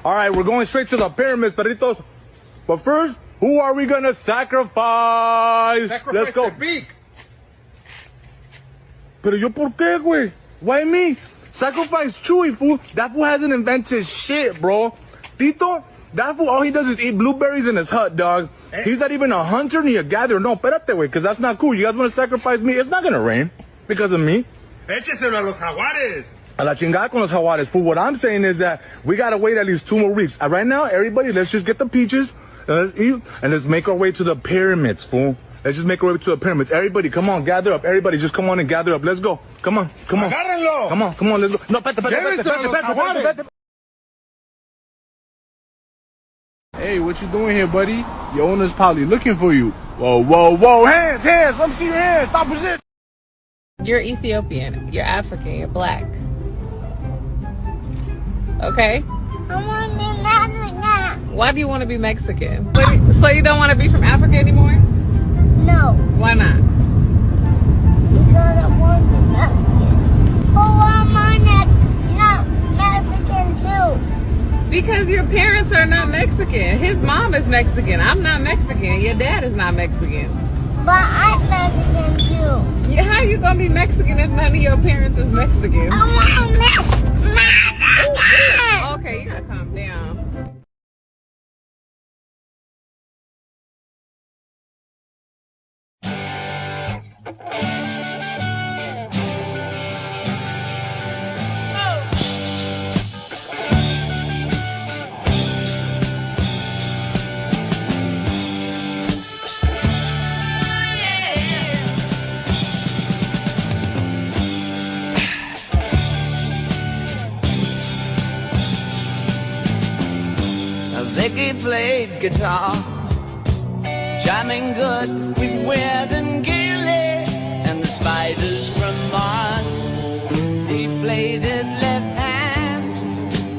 All right, we're going straight to the pyramids, perritos. But first, who are we gonna sacrifice? Let's go. The beak. Pero yo por qué, güey? Why me? Sacrifice Chewy, fool. That fool hasn't invented shit, bro. Tito, that fool, all he does is eat blueberries in his hut, dog. Hey. He's not even a hunter ni a gatherer. No, espérate, güey, because that's not cool. You guys want to sacrifice me? It's not gonna rain because of me. Écheselo a los jaguares. A la chingada con los jaguares, fool. What I'm saying is that we gotta wait at least 2 more weeks. Right now, everybody, let's just get the peaches, let's eat, and let's make our way to the pyramids, fool. Let's just make our way to the pyramids. Everybody, come on, gather up. Everybody, just come on and gather up. Let's go. Come on, come on. Agárrenlo. Come on, let's go. No, espérate. Hey, what you doing here, buddy? Your owner's probably looking for you. Whoa. Hands. Let me see your hands. Stop resisting. You're Ethiopian. You're African. You're black. Okay? I want to be Mexican. Why do you want to be Mexican? So you don't want to be from Africa anymore? No, Why not? because I want to be Mexican. But why am I not Mexican too? Because your parents are not Mexican. His mom is Mexican. I'm not Mexican. Your dad is not Mexican. But I'm Mexican too. How you gonna be Mexican if none of your parents is Mexican? I want to be Mexican. Okay, you gotta calm down. Ziggy played guitar, jamming good with Weird and Gilly and the Spiders from Mars. He played it left hand,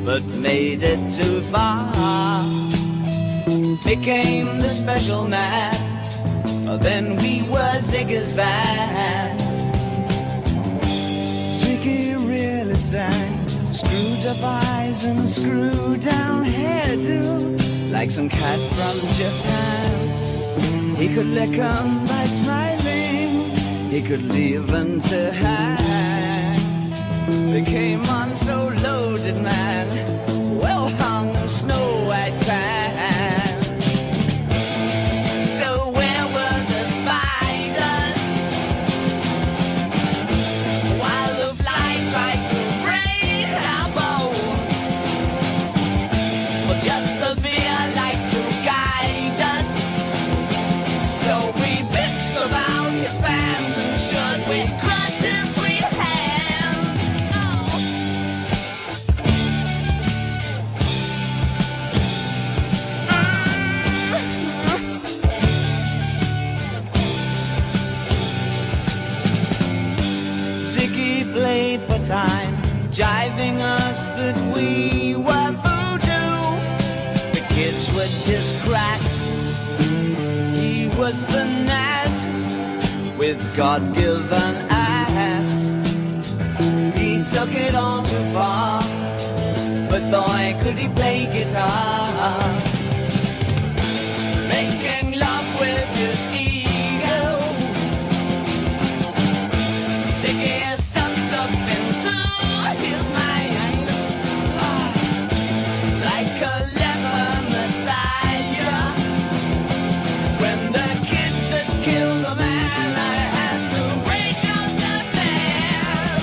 but made it too far. Became the special man, then we were Ziggy's band. Ziggy really sang, screwed up eyes and screwed down hairdo, like some cat from Japan. He could lick 'em by smiling, he could leave them to hang. They came on so loaded, man, well hung in snow white tan. So where were the spiders while the fly tried to break our bones? But just the fear like to guide us, so we bitched about his fans and should with crushed his sweet hands. Oh. Ziggy played for time, jiving us that we were voodoo. The kids were just crass, he was the Nas with God-given ass. He took it all too far, but boy could he play guitar. Making love with his ego, Ziggy is sucked up into his mind, like a leper messiah. When the kids had killed a man, I had to break up the band.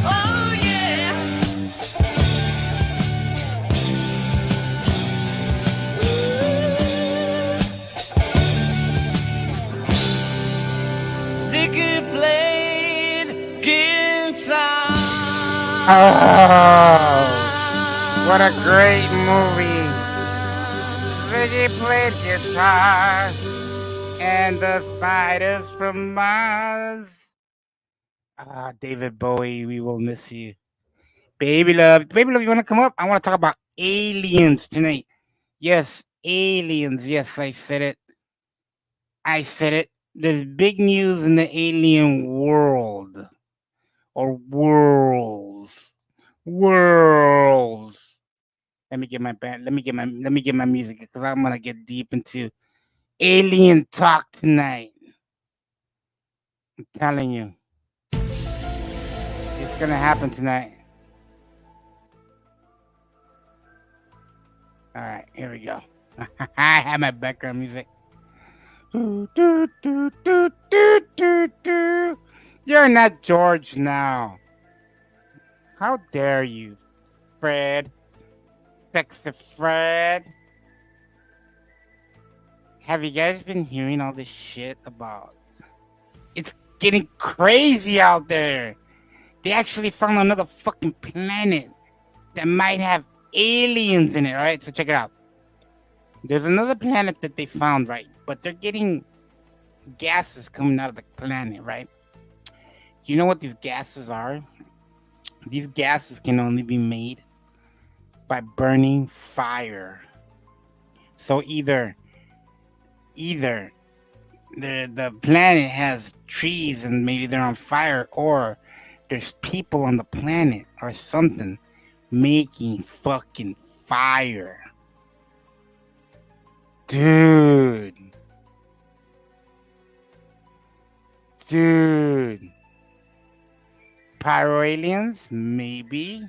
Oh yeah. Ziggy played guitar. Oh, what a great movie. Ziggy played guitar and the Spiders from Mars. David Bowie, we will miss you. Baby Love, you want to come up? I want to talk about aliens tonight. Yes, aliens. Yes, I said it. I said it. There's big news in the alien world. Or worlds. Worlds. Let me get my band. Let me get my music because I'm gonna get deep into alien talk tonight. I'm telling you. It's gonna happen tonight. All right, here we go. I have my background music. You're not George now. How dare you, Fred? Sexy Fred. Have you guys been hearing all this shit about? It's getting crazy out there. They actually found another fucking planet that might have aliens in it, right? So check it out. There's another planet that they found, right? But they're getting gases coming out of the planet, right? You know what these gases are? These gases can only be made by burning fire. So either the planet has trees and maybe they're on fire, or there's people on the planet or something making fucking fire. Dude. Pyro aliens? Maybe.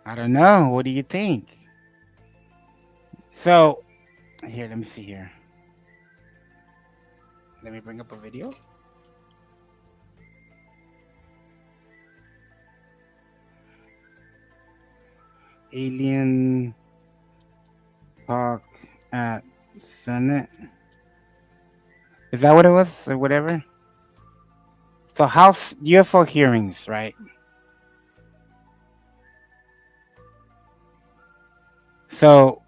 I don't know. What do you think? So, here, let me see here. Let me bring up a video. Alien talk at Senate. Is that what it was? Or whatever? So House UFO hearings, right? So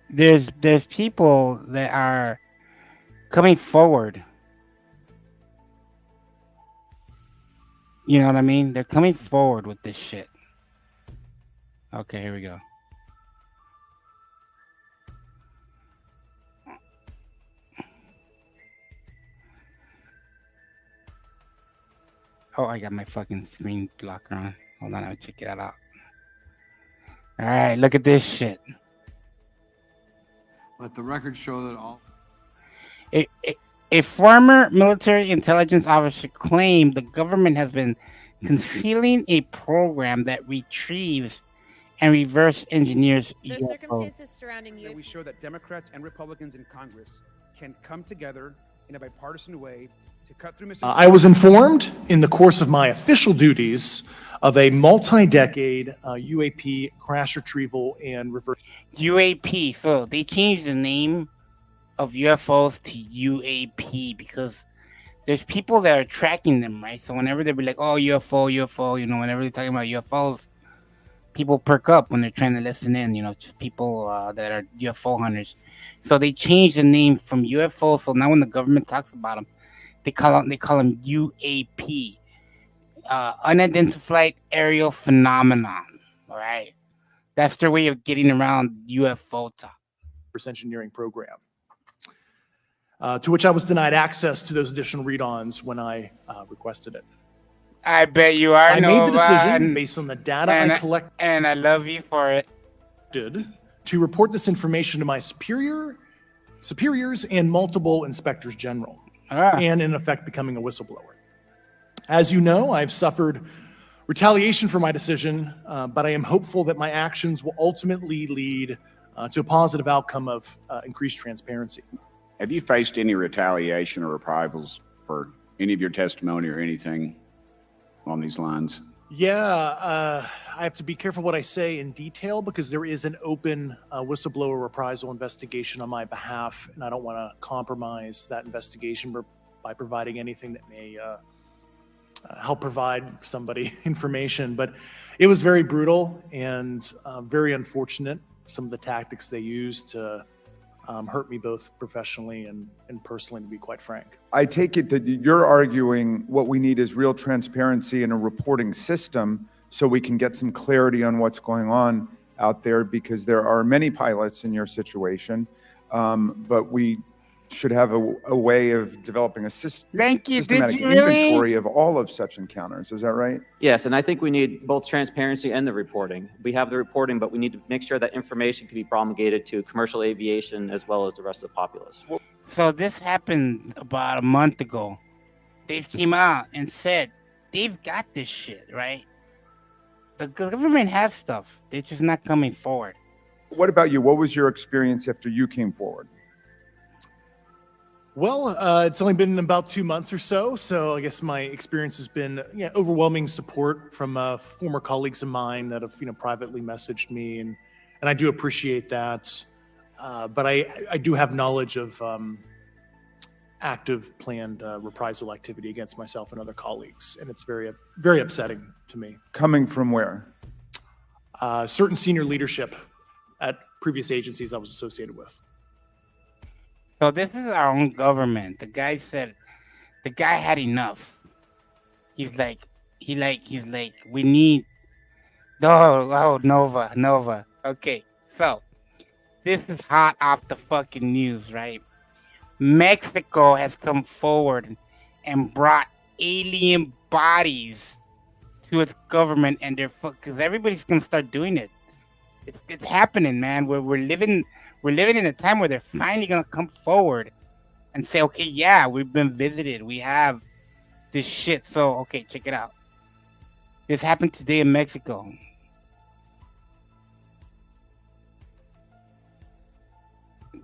there's people that are coming forward. You know what I mean? They're coming forward with this shit. Okay, here we go. Oh, I got my fucking screen blocker on. Hold on, I'll check that out. All right, look at this shit. Let the record show that all... A former military intelligence officer claimed the government has been concealing a program that retrieves and reverse engineers The UFOs. circumstances surrounding you. We show that Democrats and Republicans in Congress can come together in a bipartisan way to cut through I was informed in the course of my official duties of a multi-decade UAP crash retrieval and reverse. UAP. So they changed the name of UFOs to UAP because there's people that are tracking them, right? So whenever they be like, oh, UFO, you know, whenever they're talking about UFOs, people perk up when they're trying to listen in, you know, just people that are UFO hunters. So they changed the name from UFO. So now when the government talks about them, they call them UAP, unidentified aerial phenomenon. All right, that's their way of getting around UFO talk. Engineering program, to which I was denied access to those additional read-ons when I requested it. I bet you are. I made the decision based on the data I collected, and I love you for it. To report this information to my superiors and multiple inspectors general. And in effect becoming a whistleblower. As you know, I've suffered retaliation for my decision, but I am hopeful that my actions will ultimately lead to a positive outcome of increased transparency. Have you faced any retaliation or reprisals for any of your testimony or anything on these lines? Yeah, I have to be careful what I say in detail because there is an open whistleblower reprisal investigation on my behalf, and I don't want to compromise that investigation by providing anything that may help provide somebody information. But it was very brutal and very unfortunate, some of the tactics they used to hurt me both professionally and personally, to be quite frank. I take it that you're arguing what we need is real transparency in a reporting system so we can get some clarity on what's going on out there, because there are many pilots in your situation, but we should have a way of developing a Thank you. Did systematic you really? inventory of all of such encounters. Is that right? Yes, and I think we need both transparency and the reporting. We have the reporting, but we need to make sure that information can be promulgated to commercial aviation as well as the rest of the populace. So this happened about a month ago. They came out and said they've got this shit, right? The government has stuff. They're just not coming forward. What about you? What was your experience after you came forward? Well, it's only been about 2 months or so. So I guess my experience has been overwhelming support from former colleagues of mine that have privately messaged me, and I do appreciate that. But I do have knowledge of active planned reprisal activity against myself and other colleagues, and it's very, very upsetting to me. Coming from where? Certain senior leadership at previous agencies I was associated with. So this is our own government. The guy said, the guy had enough. He's like, we need. Oh, Nova. Okay, so this is hot off the fucking news, right? Mexico has come forward and brought alien bodies to its government, and they're because everybody's gonna start doing it. It's happening, man. We're living in a time where they're finally gonna come forward and say, okay, yeah, we've been visited. We have this shit. So okay, check it out. This happened today in Mexico.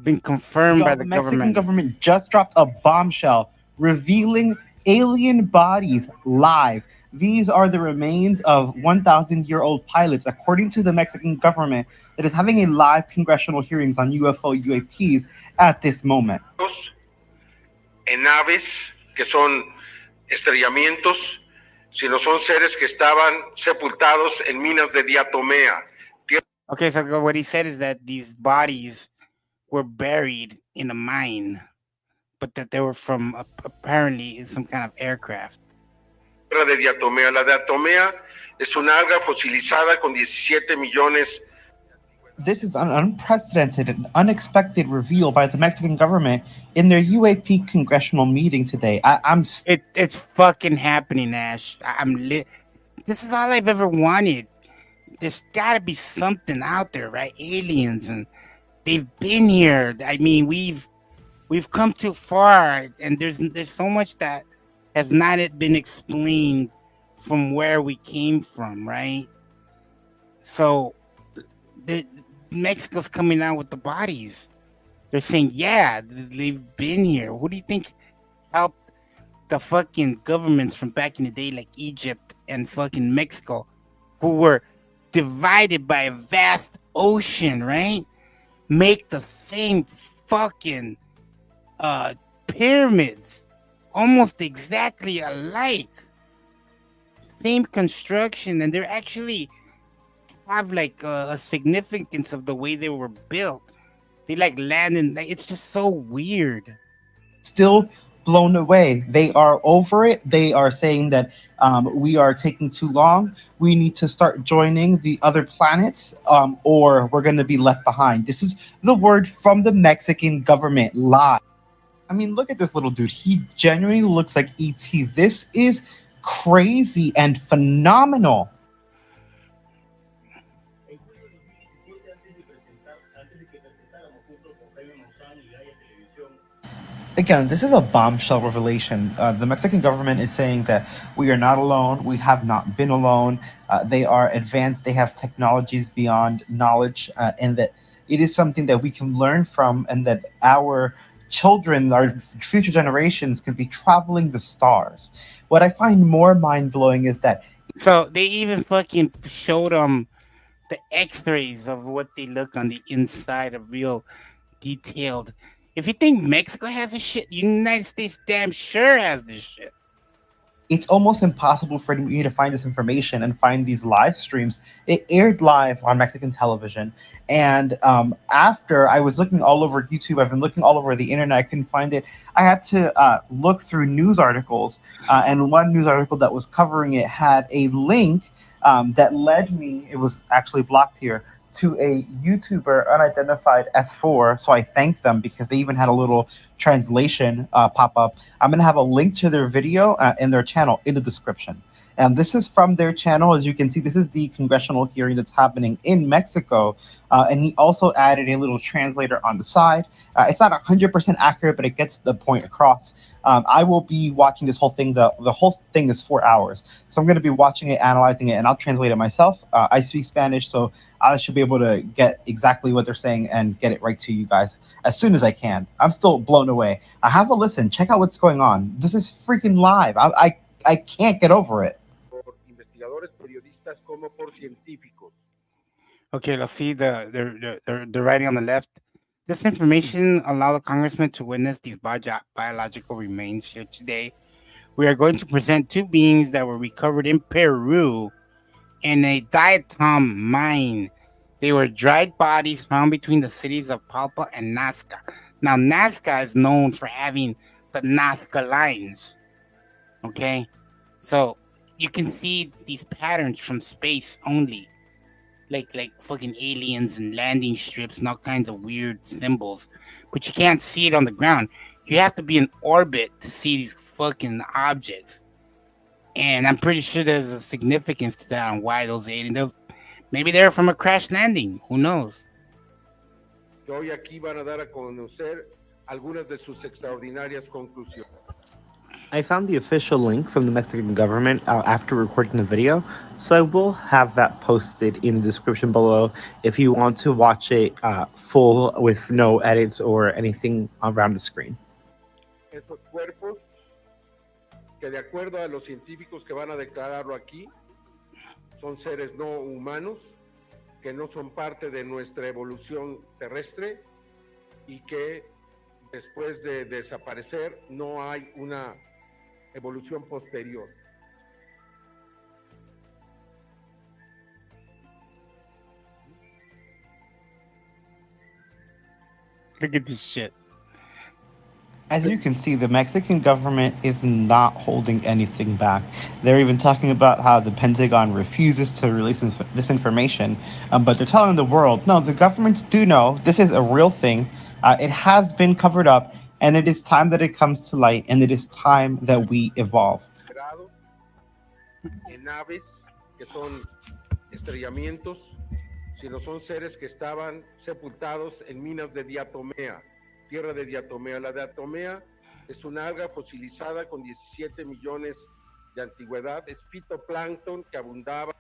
Been confirmed by the Mexican government just dropped a bombshell revealing alien bodies live. These are the remains of 1,000-year-old pilots, according to the Mexican government, that is having a live congressional hearings on UAPs at this moment. En naves que son estrellamientos, sino son seres que estaban sepultados en minas de diatomea. Okay, so what he said is that these bodies were buried in a mine, but that they were from apparently some kind of aircraft. De diatomea. La diatomea es una alga fosilizada con 17 millones. This is an unprecedented and unexpected reveal by the Mexican government in their UAP congressional meeting today. It's fucking happening, Ash. This is all I've ever wanted. There's got to be something out there, right? Aliens, and they've been here. I mean, we've come too far, and there's so much that has not been explained from where we came from, right? So Mexico's coming out with the bodies. They're saying, yeah, they've been here. Who do you think helped the fucking governments from back in the day, like Egypt and fucking Mexico, who were divided by a vast ocean, right? Make the same fucking pyramids, almost exactly alike, same construction, and they're actually have like a significance of the way they were built. They like land in, it's just so weird. Still blown away. They are over it. They are saying that we are taking too long. We need to start joining the other planets, or we're going to be left behind. This is the word from the Mexican government live. I mean, look at this little dude. He genuinely looks like E.T. This is crazy and phenomenal. Again, this is a bombshell revelation. The Mexican government is saying that we are not alone. We have not been alone. They are advanced. They have technologies beyond knowledge, and that it is something that we can learn from, and that our children, our future generations, can be traveling the stars. What I find more mind-blowing is that... So they even fucking showed them the x-rays of what they look on the inside of real detailed. If you think Mexico has this shit, United States damn sure has this shit. It's almost impossible for me to find this information and find these live streams. It aired live on Mexican television. And after I was looking all over YouTube, I've been looking all over the internet, I couldn't find it. I had to look through news articles. And one news article that was covering it had a link that led me, it was actually blocked here, to a YouTuber unidentified S4. So I thank them because they even had a little translation pop up. I'm going to have a link to their video and their channel in the description. And this is from their channel. As you can see, this is the congressional hearing that's happening in Mexico. And he also added a little translator on the side. It's not 100% accurate, but it gets the point across. I will be watching this whole thing. The whole thing is 4 hours. So I'm going to be watching it, analyzing it, and I'll translate it myself. I speak Spanish, so I should be able to get exactly what they're saying and get it right to you guys as soon as I can. I'm still blown away. Have a listen. Check out what's going on. This is freaking live. I can't get over it. Investigadores, periodistas, como por científicos. Okay, let's see the writing on the left. This information allowed the congressman to witness these biological remains here today. We are going to present 2 beings that were recovered in Peru in a diatom mine. They were dried bodies found between the cities of Palpa and Nazca. Now, Nazca is known for having the Nazca lines. Okay, so you can see these patterns from space only. Like fucking aliens and landing strips and all kinds of weird symbols. But you can't see it on the ground. You have to be in orbit to see these fucking objects. And I'm pretty sure there's a significance to that on why those aliens... Maybe they're from a crash landing. Who knows? Que hoy aquí van a dar a conocer algunas de sus extraordinarias conclusiones. I found the official link from the Mexican government after recording the video, so I will have that posted in the description below if you want to watch it full with no edits or anything around the screen. Esos cuerpos, que de acuerdo a los científicos que van a declararlo aquí, son seres no humanos, que no son parte de nuestra evolución terrestre y que después de desaparecer no hay una evolución posterior. Look at this shit. As you can see, the Mexican government is not holding anything back. They're even talking about how the Pentagon refuses to release this information, but they're telling the world, no, the governments do know this is a real thing. It has been covered up, and it is time that it comes to light, and it is time that we evolve. En naves que son estrellamientos, sino son seres que estaban sepultados en minas de diatomea, tierra de diatomea. La diatomea es una alga fosilizada con 17 millones de antigüedad, es fitoplancton que abundaba.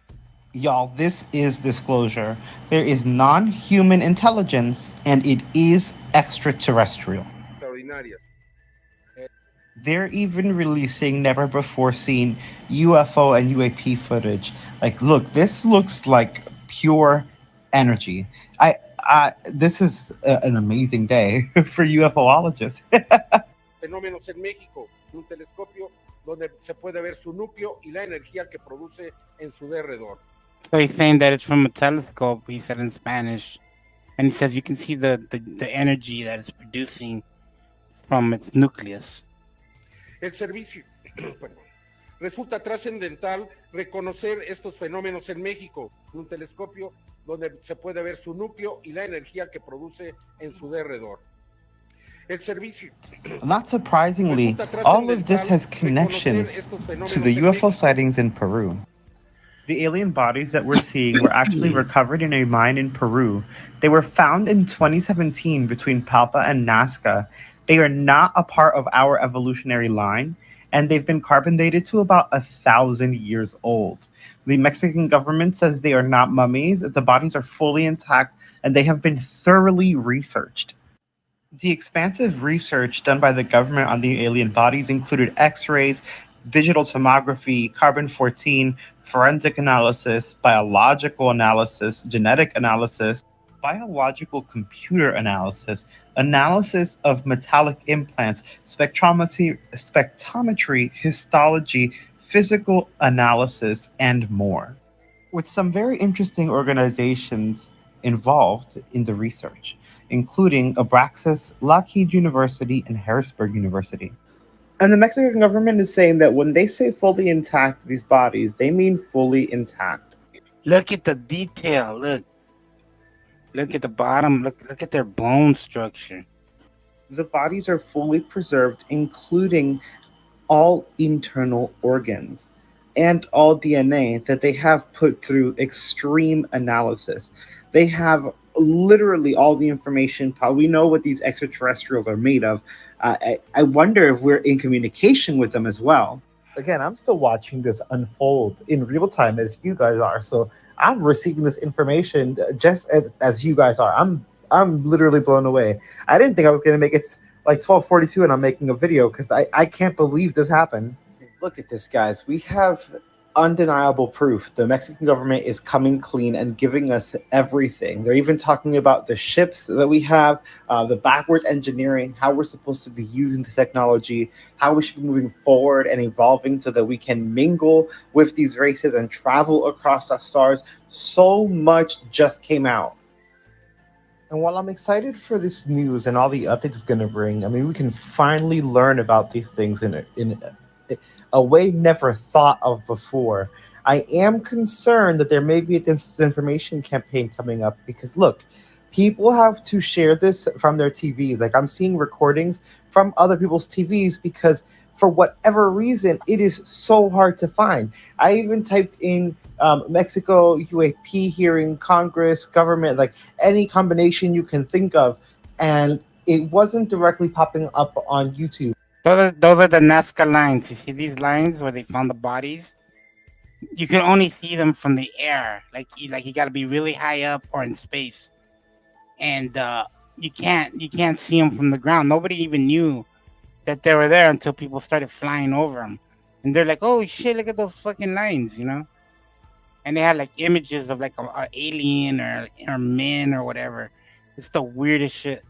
Y'all, this is disclosure. There is non-human intelligence, and it is extraterrestrial. Extraordinarias. They're even releasing never-before-seen UFO and UAP footage. Like, look, this looks like pure energy. This is an amazing day for UFOologists. Fenómenos en México, un telescopio donde se puede ver su núcleo y la energía que produce en su derredor. So he's saying that it's from a telescope, he said in Spanish. And he says you can see the energy that it's producing from its nucleus. El servicio, resulta trascendental reconocer estos fenómenos en México, un telescopio donde se puede ver su núcleo y la energía que produce en su derredor. El servicio. Not surprisingly, all of this has connections to the UFO sightings in Peru. The alien bodies that we're seeing were actually recovered in a mine in Peru. They were found in 2017 between Palpa and Nazca. They are not a part of our evolutionary line, and they've been carbon dated to about 1,000 years old. The Mexican government says they are not mummies, the bodies are fully intact, and they have been thoroughly researched. The expansive research done by the government on the alien bodies included X-rays, digital tomography, carbon-14, forensic analysis, biological analysis, genetic analysis, biological computer analysis, analysis of metallic implants, spectrometry, histology, physical analysis, and more. With some very interesting organizations involved in the research, including Abraxas, Lockheed University, and Harrisburg University. And the Mexican government is saying that when they say fully intact, these bodies, they mean fully intact. Look at the detail, look. Look at the bottom. Look at their bone structure. The bodies are fully preserved, including all internal organs and all DNA that they have put through extreme analysis. They have literally all the information. We know what these extraterrestrials are made of. I wonder if we're in communication with them as well. Again, I'm still watching this unfold in real time as you guys are. So I'm receiving this information just as you guys are. I'm literally blown away. I didn't think I was going to make it like 12:42 and I'm making a video because I can't believe this happened. Look at this, guys. We have undeniable proof. The Mexican government is coming clean and giving us everything. They're even talking about the ships that we have, the backwards engineering, how we're supposed to be using the technology, how we should be moving forward and evolving so that we can mingle with these races and travel across the stars. So much just came out. And while I'm excited for this news and all the updates it's going to bring, I mean, we can finally learn about these things in a way never thought of before. I am concerned that there may be a disinformation campaign coming up because, look, people have to share this from their TVs. Like, I'm seeing recordings from other people's TVs because for whatever reason, it is so hard to find. I even typed in Mexico, UAP hearing, Congress, government, like any combination you can think of, and it wasn't directly popping up on YouTube. Those are the Nazca lines. You see these lines where they found the bodies? You can only see them from the air. Like you got to be really high up or in space, and you can't see them from the ground. Nobody even knew that they were there until people started flying over them, and they're like, "Oh shit! Look at those fucking lines," you know. And they had like images of like a alien or men or whatever. It's the weirdest shit.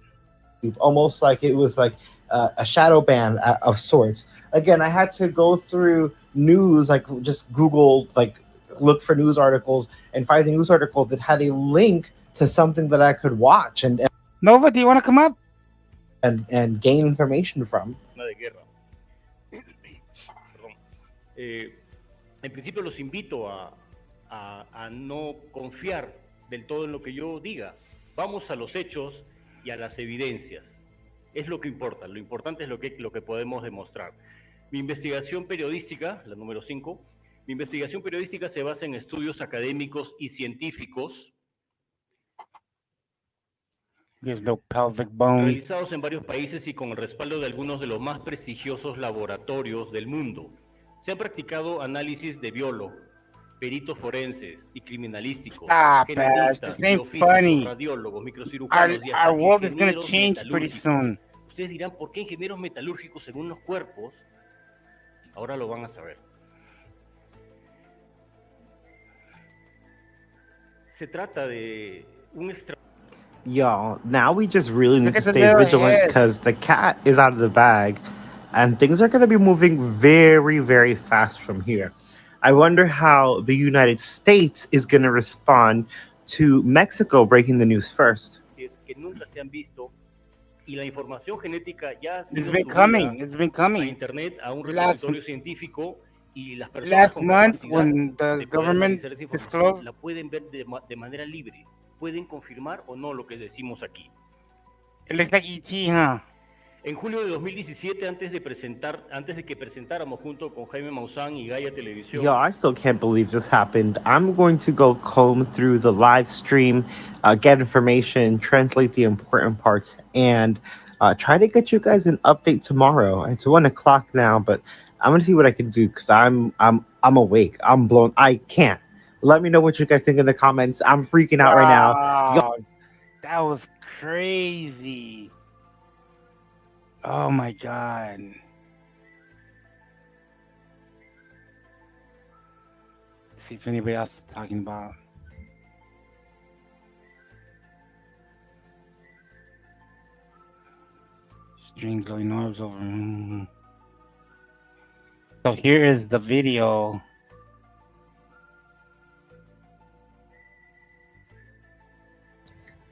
Almost like it was like a shadow ban of sorts. Again, I had to go through news, like just Google, like look for news articles and find the news article that had a link to something that I could watch and Nova, do you want to come up? And gain information from. De guerra. Perdón. En principio los invito a no confiar del todo en lo que yo diga. Vamos a los hechos y a las evidencias. Es lo que importa. Lo importante es lo que podemos demostrar. Mi investigación periodística, la número 5, mi investigación periodística se basa en estudios académicos y científicos realizados en varios países y con el respaldo de algunos de los más prestigiosos laboratorios del mundo. Se han practicado análisis de biólogos, peritos forenses y criminalísticos, genetistas, biofísicos, radiólogos, microcirujanos y hasta our world is going to ingenieros change pretty metalúrgicos. soon. Ustedes dirán, ¿por qué ingenieros metalúrgicos según los cuerpos? Ahora lo van a saber. Se trata de un Y'all, now we just really need Look to at the stay little vigilant heads. because the cat is out of the bag and things are going to be moving very, very fast from here. I wonder how the United States is going to respond to Mexico breaking the news first. que nunca se han visto y la información genética ya ha sido It's been subida coming. It's been a coming. internet, a un Last- repositorio científico y las personas Last con month, capacidad when the de poder government analizar esa información, disclosed- la pueden ver de manera libre, pueden confirmar o no lo que decimos aquí. It looks like ET, huh? En julio de 2017, antes de que presentáramos junto con Jaime Maussan y Gaia Televisión, Yo, I still can't believe this happened. I'm going to go comb through the live stream, get information, translate the important parts, and try to get you guys an update tomorrow. It's 1 o'clock now, but I'm gonna see what I can do because I'm awake. I'm blown. I can't. Let me know what you guys think in the comments. I'm freaking out right now. Wow, that was crazy. Oh my god. See if anybody else is talking about. String glowing orbs over. So here is the video.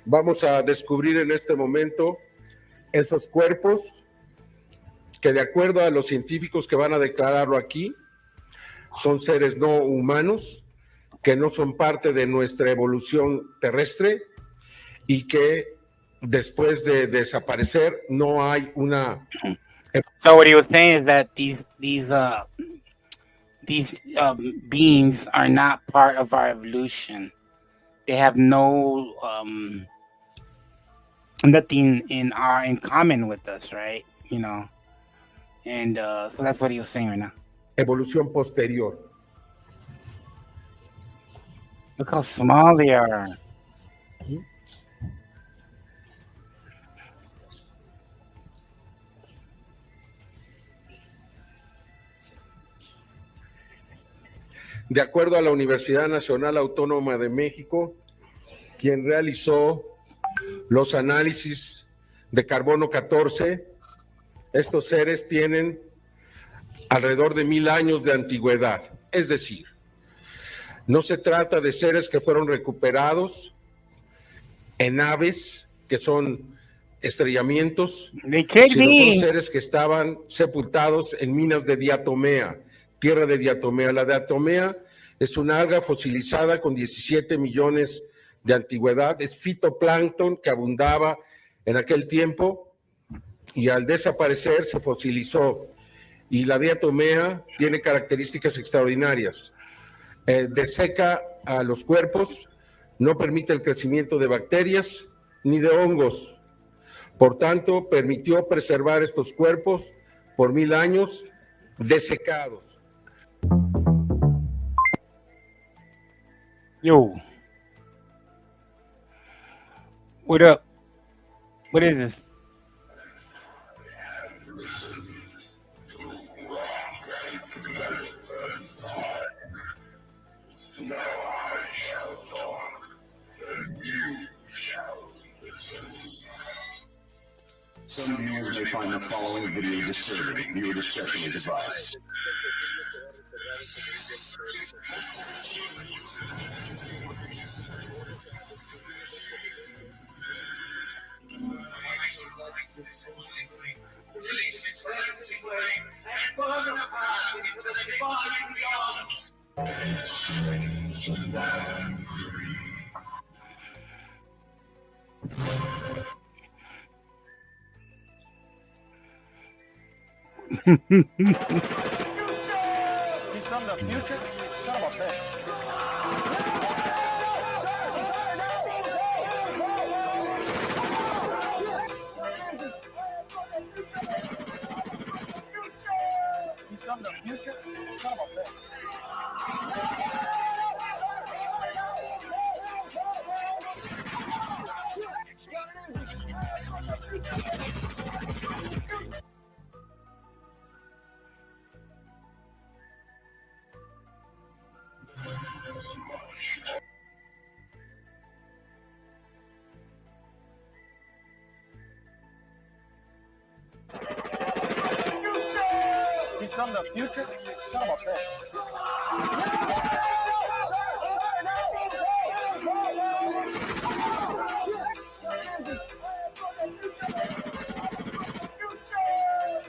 Vamos a descubrir en este momento esos cuerpos que, de acuerdo a los científicos que van a declararlo aquí, son seres no humanos, que no son parte de nuestra evolución terrestre y que después de desaparecer no hay una... So what he was saying is that these beings are not part of our evolution. They have no nothing in common with us, right? You know, and so that's what he was saying right now. Evolución posterior. Look how small they are. De acuerdo a la Universidad Nacional Autónoma de México, quien realizó los análisis de carbono 14, estos seres tienen alrededor de 1000 años de antigüedad. Es decir, no se trata de seres que fueron recuperados en naves que son estrellamientos, sino son seres que estaban sepultados en minas de diatomea, tierra de diatomea. La diatomea es una alga fosilizada con 17 millones de antigüedad, es fitoplancton que abundaba en aquel tiempo y al desaparecer se fosilizó. Y la diatomea tiene características extraordinarias. Deseca a los cuerpos, no permite el crecimiento de bacterias ni de hongos. Por tanto, permitió preservar estos cuerpos por 1000 años desecados. Yo, what up? What is this? Some viewers may find the following video disturbing. Viewer discretion is advised. He's from the future, son of a bitch. He's from the future, son of a bitch. He's from the future, son of a bitch.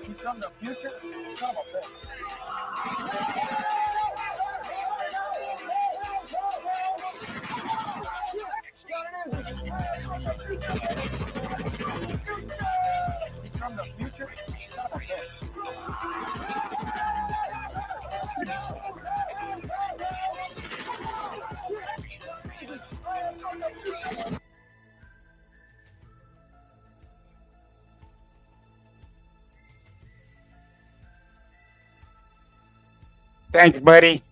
He's from the future, son of a bitch. He's from the future, son of a bitch. Thanks, buddy.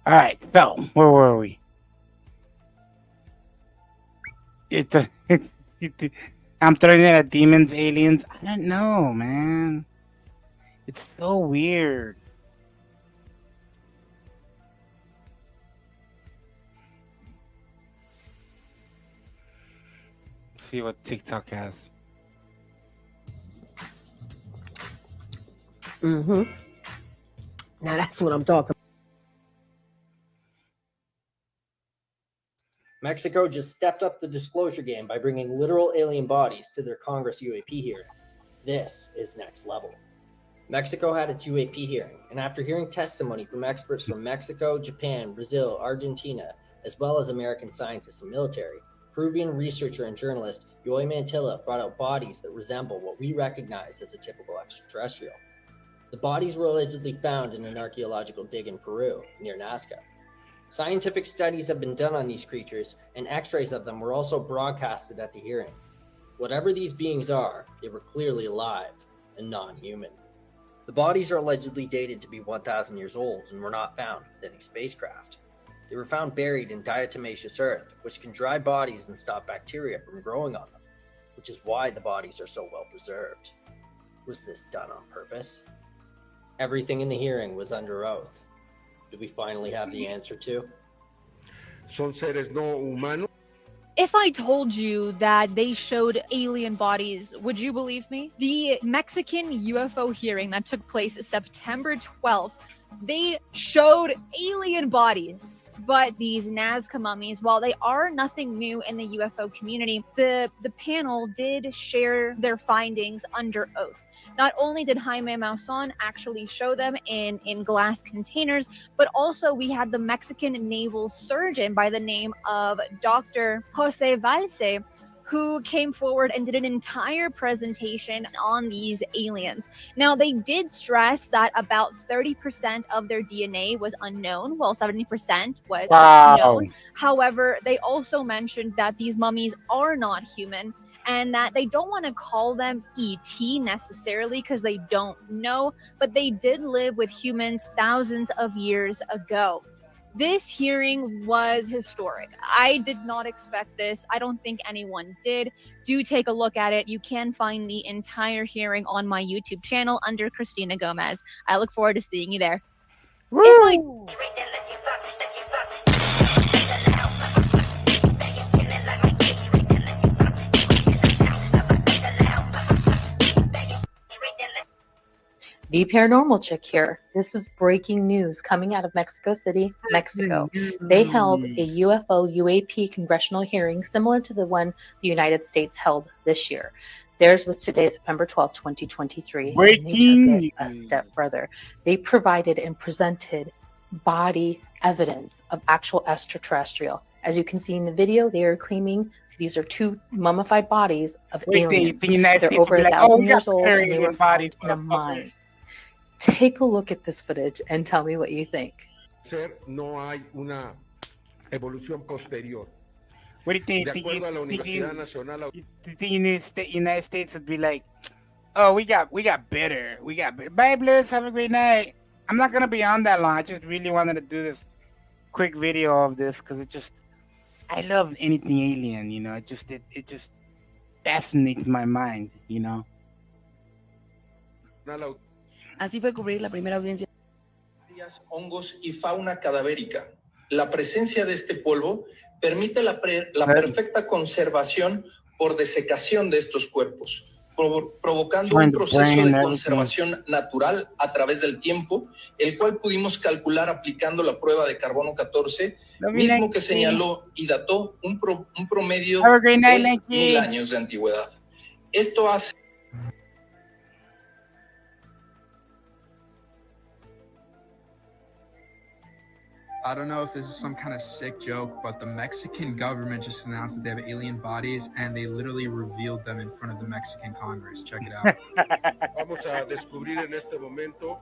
All right, so where were we? I'm throwing it at demons, aliens. I don't know, man. It's so weird. Let's see what TikTok has. Mm-hmm. Now that's what I'm talking about. Mexico just stepped up the disclosure game by bringing literal alien bodies to their Congress UAP hearing. This is next level. Mexico had its UAP hearing, and after hearing testimony from experts from Mexico, Japan, Brazil, Argentina, as well as American scientists and military, Peruvian researcher and journalist Yoy Mantilla brought out bodies that resemble what we recognize as a typical extraterrestrial. The bodies were allegedly found in an archaeological dig in Peru, near Nazca. Scientific studies have been done on these creatures, and x-rays of them were also broadcasted at the hearing. Whatever these beings are, they were clearly alive and non-human. The bodies are allegedly dated to be 1,000 years old and were not found with any spacecraft. They were found buried in diatomaceous earth, which can dry bodies and stop bacteria from growing on them, which is why the bodies are so well preserved. Was this done on purpose? Everything in the hearing was under oath. Do we finally have the answer to? Son seres no humanos. If I told you that they showed alien bodies, would you believe me? The Mexican UFO hearing that took place September 12th, they showed alien bodies. But these Nazca mummies, while they are nothing new in the UFO community, the panel did share their findings under oath. Not only did Jaime Maussan actually show them in glass containers, but also we had the Mexican naval surgeon by the name of Dr. Jose Valse, who came forward and did an entire presentation on these aliens. Now, they did stress that about 30% of their DNA was unknown, while 70% was known. However, they also mentioned that these mummies are not human, and that they don't want to call them ET necessarily because they don't know, but they did live with humans thousands of years ago. This hearing was historic. I did not expect this. I don't think anyone did. Do take a look at it. You can find the entire hearing on my YouTube channel under Christina Gomez. I look forward to seeing you there. Woo! The Paranormal Chick here. This is breaking news coming out of Mexico City, Mexico. They held a UFO UAP congressional hearing similar to the one the United States held this year. Theirs was today, September 12th, 2023. Breaking and they took it a step further. They provided and presented body evidence of actual extraterrestrial. As you can see in the video, they are claiming these are two mummified bodies of aliens. They're over 1,000 years old and they were found in a mine. Take a look at this footage and tell me what you think. No hay una evolución posterior. What do you think? De acuerdo a la Universidad Nacional. You think United States would be like, oh, we got better. We got better. Bye, Blues. Have a great night. I'm not gonna be on that long. I just really wanted to do this quick video of this because I love anything alien. You know, it just fascinates my mind. You know. Así fue cubrir la primera audiencia. Hongos y fauna cadavérica. La presencia de este polvo permite la perfecta conservación por desecación de estos cuerpos, provocando un proceso de conservación natural a través del tiempo, el cual pudimos calcular aplicando la prueba de carbono 14, mismo que señaló y dató un promedio de 1000 años de antigüedad. Esto hace I don't know if this is some kind of sick joke, but the Mexican government just announced that they have alien bodies and they literally revealed them in front of the Mexican Congress. Check it out. Vamos a descubrir en este momento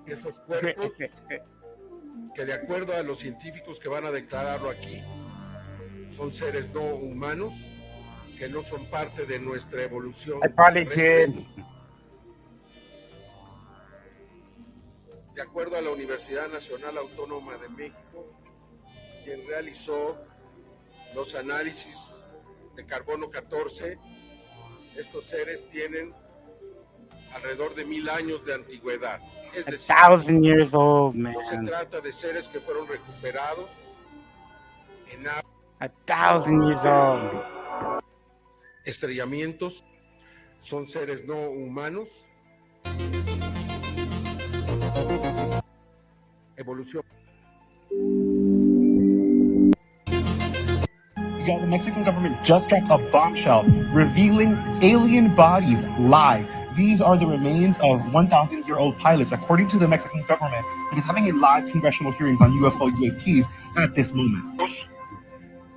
esos cuerpos que de acuerdo a los científicos que van a declararlo aquí, son seres no humanos que no son parte de nuestra evolución. I probably did. De acuerdo a la Universidad Nacional Autónoma de México, quien realizó los análisis de carbono 14, estos seres tienen alrededor de 1000 años de antigüedad. Es decir, 1,000 years old, man. No se trata de seres que fueron recuperados en 1,000 years old. Estrellamientos, son seres no humanos. Evolución. Yeah, the Mexican government just dropped a bombshell revealing alien bodies live. These are the remains of 1,000-year-old pilots, according to the Mexican government, that is having a live congressional hearings on UFO UAPs at this moment.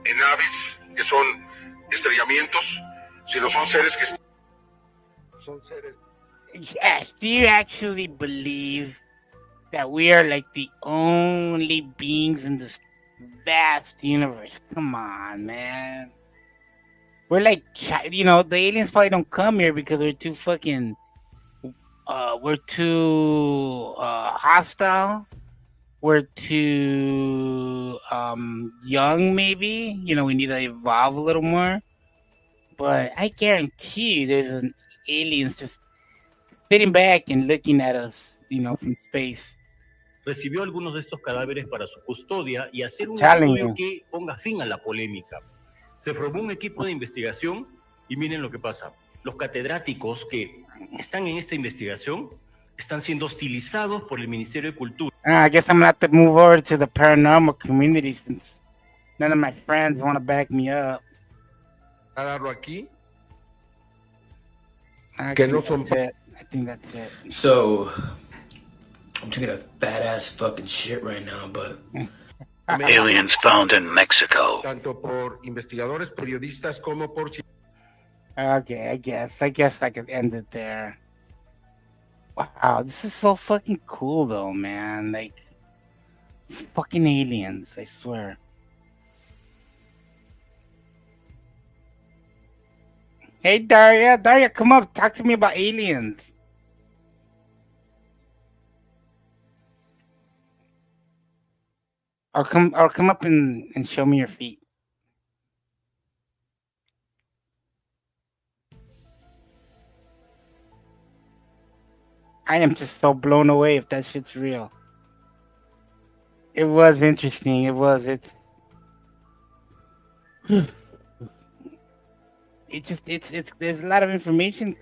En aves que son estrellamientos, sino son seres que son seres. Yes, do you actually believe that we are like the only beings in this vast universe? Come on, man. We're like, the aliens probably don't come here because we're too fucking, we're too hostile. We're too young, maybe. We need to evolve a little more. But I guarantee you there's an aliens just sitting back and looking at us, from space. Recibió algunos de estos cadáveres para su custodia y hacer un Telling estudio you. que ponga fin a la polémica. Se formó un equipo de investigación y miren lo que pasa. Los catedráticos que están en esta investigación están siendo hostilizados por el Ministerio de Cultura. I guess I'm gonna have to move over to the paranormal community since none of my friends want to back me up. A darlo aquí. I Que think no son that's it. I think that's it. So, I'm taking a fat ass fucking shit right now, but aliens found in Mexico. Tanto por investigadores, periodistas como por. Okay, I guess I could end it there. Wow, this is so fucking cool though, man. Like, fucking aliens, I swear. Hey, Daria, come up, talk to me about aliens. Or come up and show me your feet. I am just so blown away if that shit's real. It was interesting. It's there's a lot of information.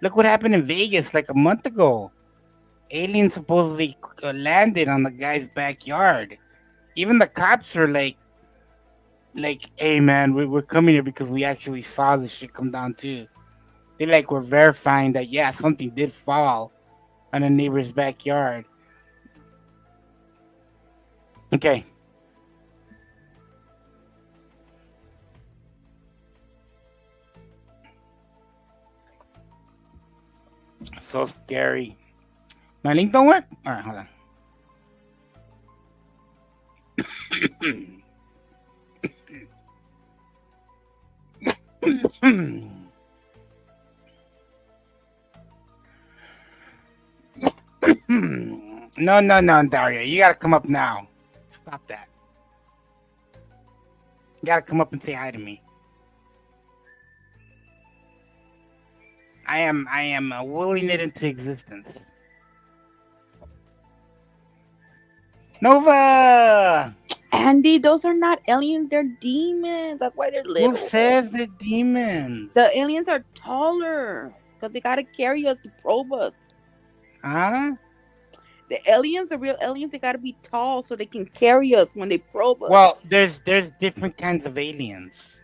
Look what happened in Vegas like a month ago. Aliens supposedly landed on the guy's backyard. Even the cops were like, hey man, we're coming here because we actually saw this shit come down too. They were verifying that something did fall on a neighbor's backyard. Okay. So scary. My link don't work? Alright, hold on. No, Daria. You gotta come up now. Stop that. You gotta come up and say hi to me. I am willing it into existence. Nova! Andy, those are not aliens, they're demons. That's why they're little. Who says they're demons? The aliens are taller because they gotta carry us to probe us. Huh? The aliens, the real aliens, they gotta be tall so they can carry us when they probe us. Well, there's different kinds of aliens.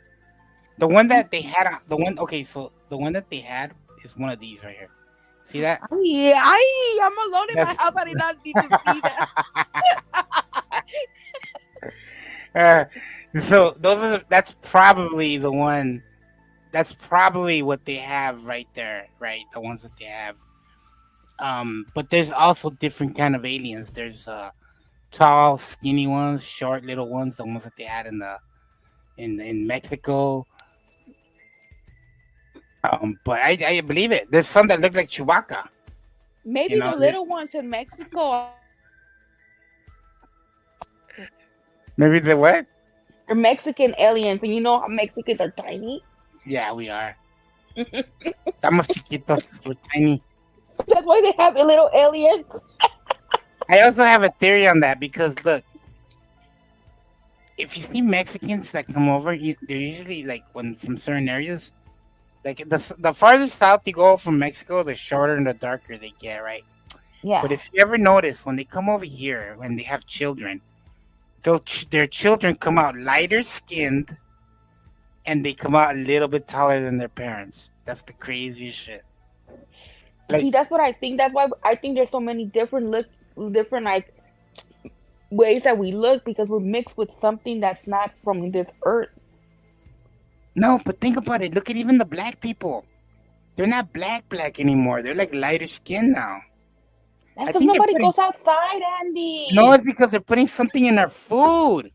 The one that they had, the one that they had is one of these right here. See that? Oh, yeah, I'm alone in my house. I did not need to see that. So that's probably the one. That's probably what they have right there, right? The ones that they have. But there's also different kind of aliens. There's tall, skinny ones, short, little ones. The ones that they had in Mexico. But I believe it. There's some that look like Chewbacca. Maybe the little ones in Mexico. Maybe the what? They're Mexican aliens, and you know how Mexicans are tiny. Yeah, we are. Estamos chiquitos. We're tiny. That's why they have little aliens. I also have a theory on that because look, if you see Mexicans that come over, they're usually from certain areas. Like the farther south you go from Mexico, the shorter and the darker they get, right? Yeah. But if you ever notice, when they come over here, when they have children, their children come out lighter skinned, and they come out a little bit taller than their parents. That's the craziest shit. See, that's what I think. That's why I think there's so many different ways that we look because we're mixed with something that's not from this earth. No, but think about it. Look at even the black people. They're not black anymore. They're like lighter skin now. That's I because think they're nobody putting- goes outside, Andy. No, it's because they're putting something in our food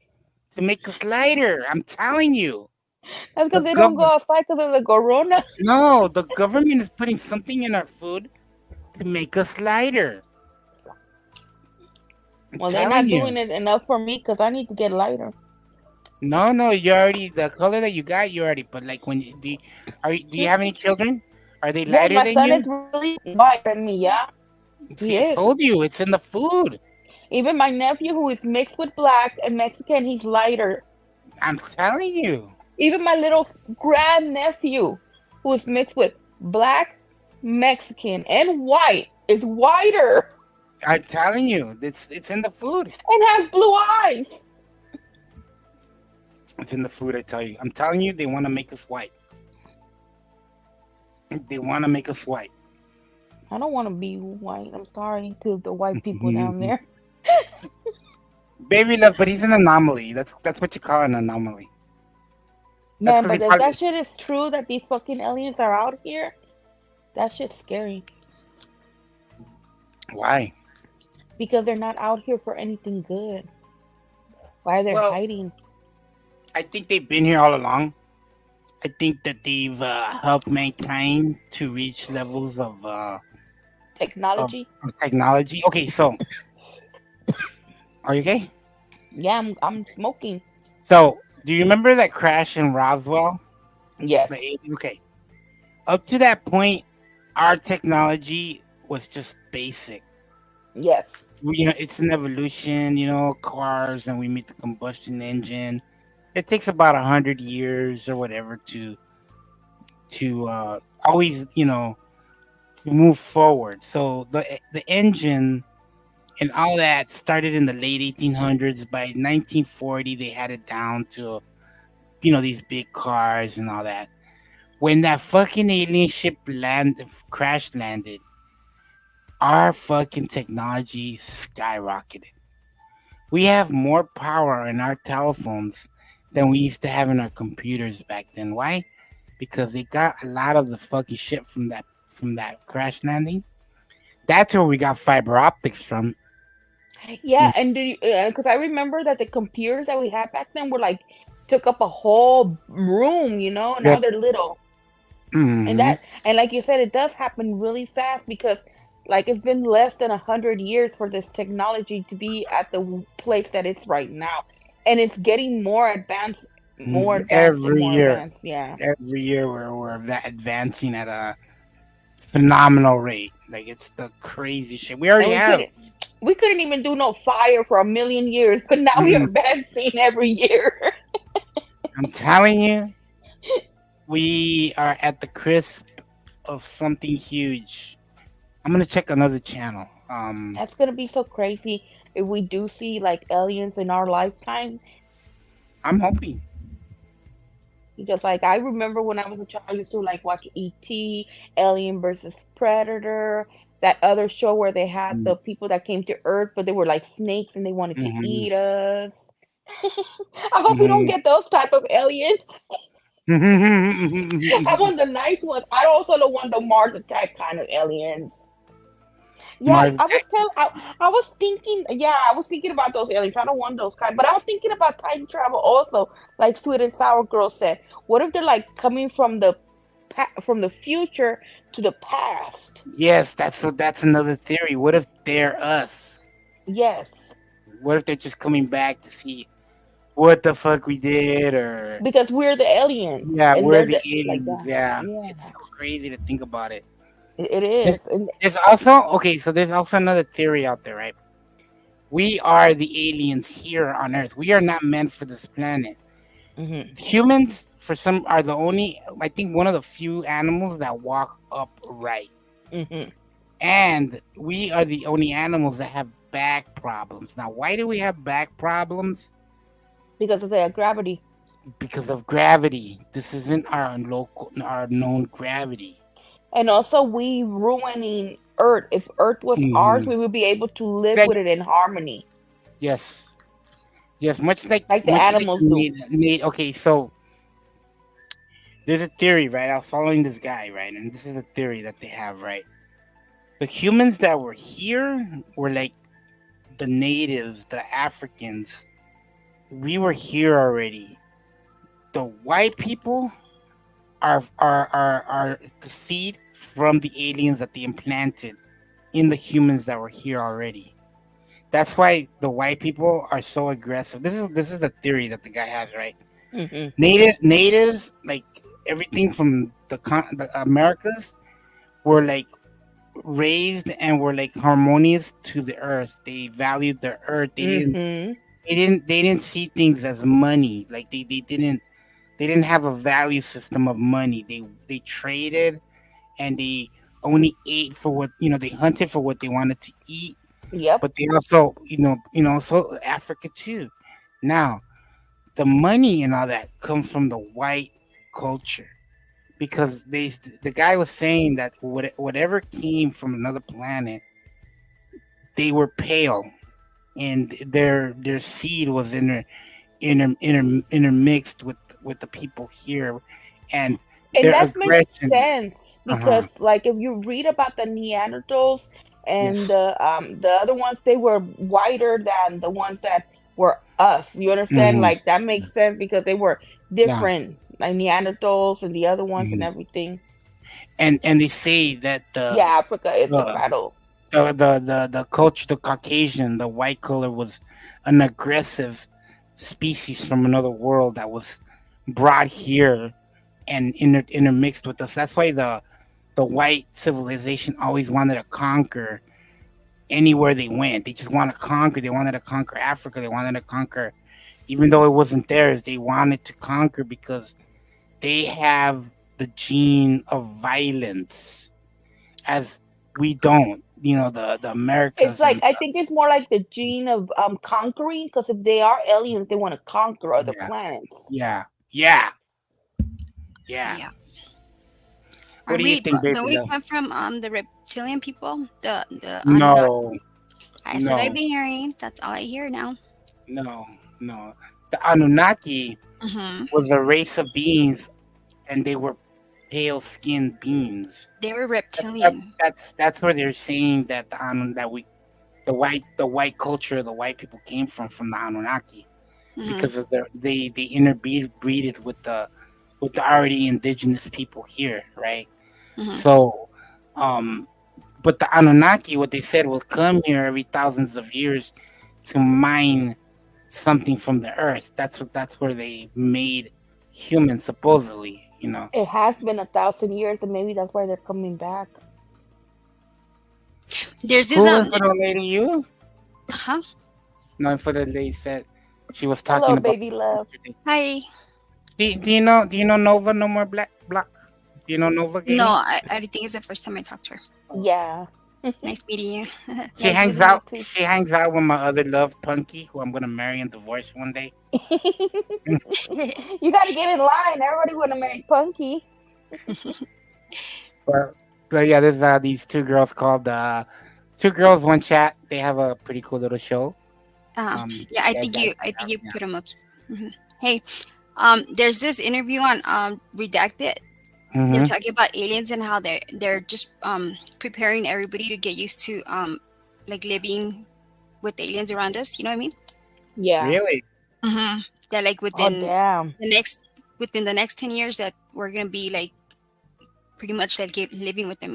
to make us lighter. I'm telling you. That's because the they don't go govern- outside because of the corona. No, the government is putting something in our food to make us lighter. I'm Well, they're not telling you. doing it enough for me because I need to get lighter. No, you already the color that you got. You already, but like when you do, do you have any children? Are they Yes, lighter my than son you? is really white than me, yeah. See, I told you, it's in the food. Even my nephew, who is mixed with black and Mexican, he's lighter. I'm telling you. Even my little grandnephew, who is mixed with black, Mexican, and white, is whiter I'm telling you, it's in the food. and has blue eyes. It's in the food. I tell you. I'm telling you, they want to make us white. They want to make us white. I don't want to be white. I'm sorry to the white people down there. Baby love, but he's an anomaly. That's what you call an anomaly. Man, 'cause but he if probably- that shit is true that these fucking aliens are out here, that shit's scary. Why? Because they're not out here for anything good. Why are they hiding? I think they've been here all along. I think that they've helped mankind to reach levels of Technology? of technology. Okay, so are you okay? Yeah, I'm smoking. So, do you remember that crash in Roswell? Yes. Okay. Up to that point, our technology was just basic. Yes. You know, it's an evolution. You know, cars, and we meet the combustion engine. It takes about 100 years or whatever to always, you know, to move forward. So the engine and all that started in the late 1800s. By 1940, they had it down to, you know, these big cars and all that. When that fucking alien ship crash landed, our fucking technology skyrocketed. We have more power in our telephones than we used to have in our computers back then. Why? Because they got a lot of the fucking shit from that crash landing. That's where we got fiber optics from. Yeah, and because I remember that the computers that we had back then were like took up a whole room, you know. Now Yep. they're little, Mhm. and like you said, it does happen really fast because like it's been less than 100 years for this technology to be at the place that it's right now, and it's getting more advanced, more advanced, and every more year. advanced. Yeah. Every year we're advancing at a phenomenal rate. Like it's the crazy shit. We already have. We couldn't even do no fire for 1,000,000 years, but now we are advancing every year. I'm telling you, we are at the crisp of something huge. I'm gonna check another channel. That's gonna be so crazy if we do see like aliens in our lifetime. I'm hoping. Because like I remember when I was a child, I used to like watch E.T., Alien versus Predator, that other show where they had the people that came to Earth, but they were like snakes and they wanted to eat us. I hope we don't get those type of aliens. I want the nice ones. I also don't want the Mars attack kind of aliens. Yeah, Mars I was thinking about those aliens. I don't want those kind, but I was thinking about time travel also, like Sweet and Sour Girl said. What if they're like coming from the future to the past? Yes, that's another theory. What if they're us? Yes, What if they're just coming back to see what the fuck we did, or because we're the aliens. yeah, and we're they're the aliens. that. Yeah, it's so crazy to think about it. It is. There's also there's also another theory out there, right? We are the aliens here on Earth. We are not meant for this planet. Humans, for some, are the only, I think, one of the few animals that walk upright. And we are the only animals that have back problems. Now, why do we have back problems? Because of the gravity. Because of gravity. This isn't our known gravity. And also, we ruining Earth. If Earth was ours, we would be able to live with it in harmony. Yes. Yes, much like the animals do. Okay, so there's a theory, right? I was following this guy, right? And this is a theory that they have, right? The humans that were here were like the natives, the Africans. We were here already. The white people are the seed from the aliens that they implanted in the humans that were here already. That's why the white people are so aggressive. This is the theory that the guy has, right? Natives, like everything from the Americas, were like raised and were like harmonious to the earth. They valued the earth. They didn't see things as money. Like they didn't have a value system of money. They traded, and they only ate for what they hunted for what they wanted to eat. Yep. But they also so Africa too. Now, the money and all that comes from the white culture, because the guy was saying that whatever came from another planet, they were pale, and their seed was intermixed with the people here, and that makes sense because, like, if you read about the Neanderthals and the other ones, they were whiter than the ones that were us. You understand? Like, that makes sense because they were different, like Neanderthals and the other ones and everything. And they say that Africa is a battle. The culture, the Caucasian, the white color was an aggressive species from another world that was brought here and intermixed with us. That's why the white civilization always wanted to conquer anywhere they went. They just want to conquer. They wanted to conquer Africa. They wanted to conquer, even though it wasn't theirs. They wanted to conquer because they have the gene of violence, as we don't. The Americans. It's like, I think it's more like the gene of conquering, because if they are aliens, they want to conquer other planets. Yeah. Are What do you we? think, Don't we Baby? come from the reptilian people? The No, I said I've no, been hearing. That's all I hear now. no. The Anunnaki Hmm. was a race of beings, and they were pale-skinned beings. They were reptilian. That's where they're saying that the white culture, the white people came from the Anunnaki, Mhm. because of they interbreeded with the already indigenous people here, right? Mhm. So, but the Anunnaki, what they said, will come here every thousands of years to mine something from the earth. That's where they made humans, supposedly. It has been 1,000 years, and maybe that's why they're coming back. There's this Who was the lady? You? Huh? No, for the lady said she was talking Hello, about. baby love. Hi. Do you know Nova No More Black? Do you know Nova? Gaming? No, I think it's the first time I talked to her. Yeah. Nice meeting you. She hangs out. She hangs out with my other love, Punky, who I'm gonna marry and divorce one day. You got to get in line. Everybody want to marry Punky. But yeah, there's these two girls called Two Girls One Chat. They have a pretty cool little show. Yeah, I think you put them up. Mhm. Hey, there's this interview on Redacted. They're Mhm. talking about aliens and how they're just preparing everybody to get used to like living with aliens around us. You know what I mean? Yeah. Really? Mm-hmm. That like Oh, within damn. the next 10 years that we're gonna be like pretty much like living with them.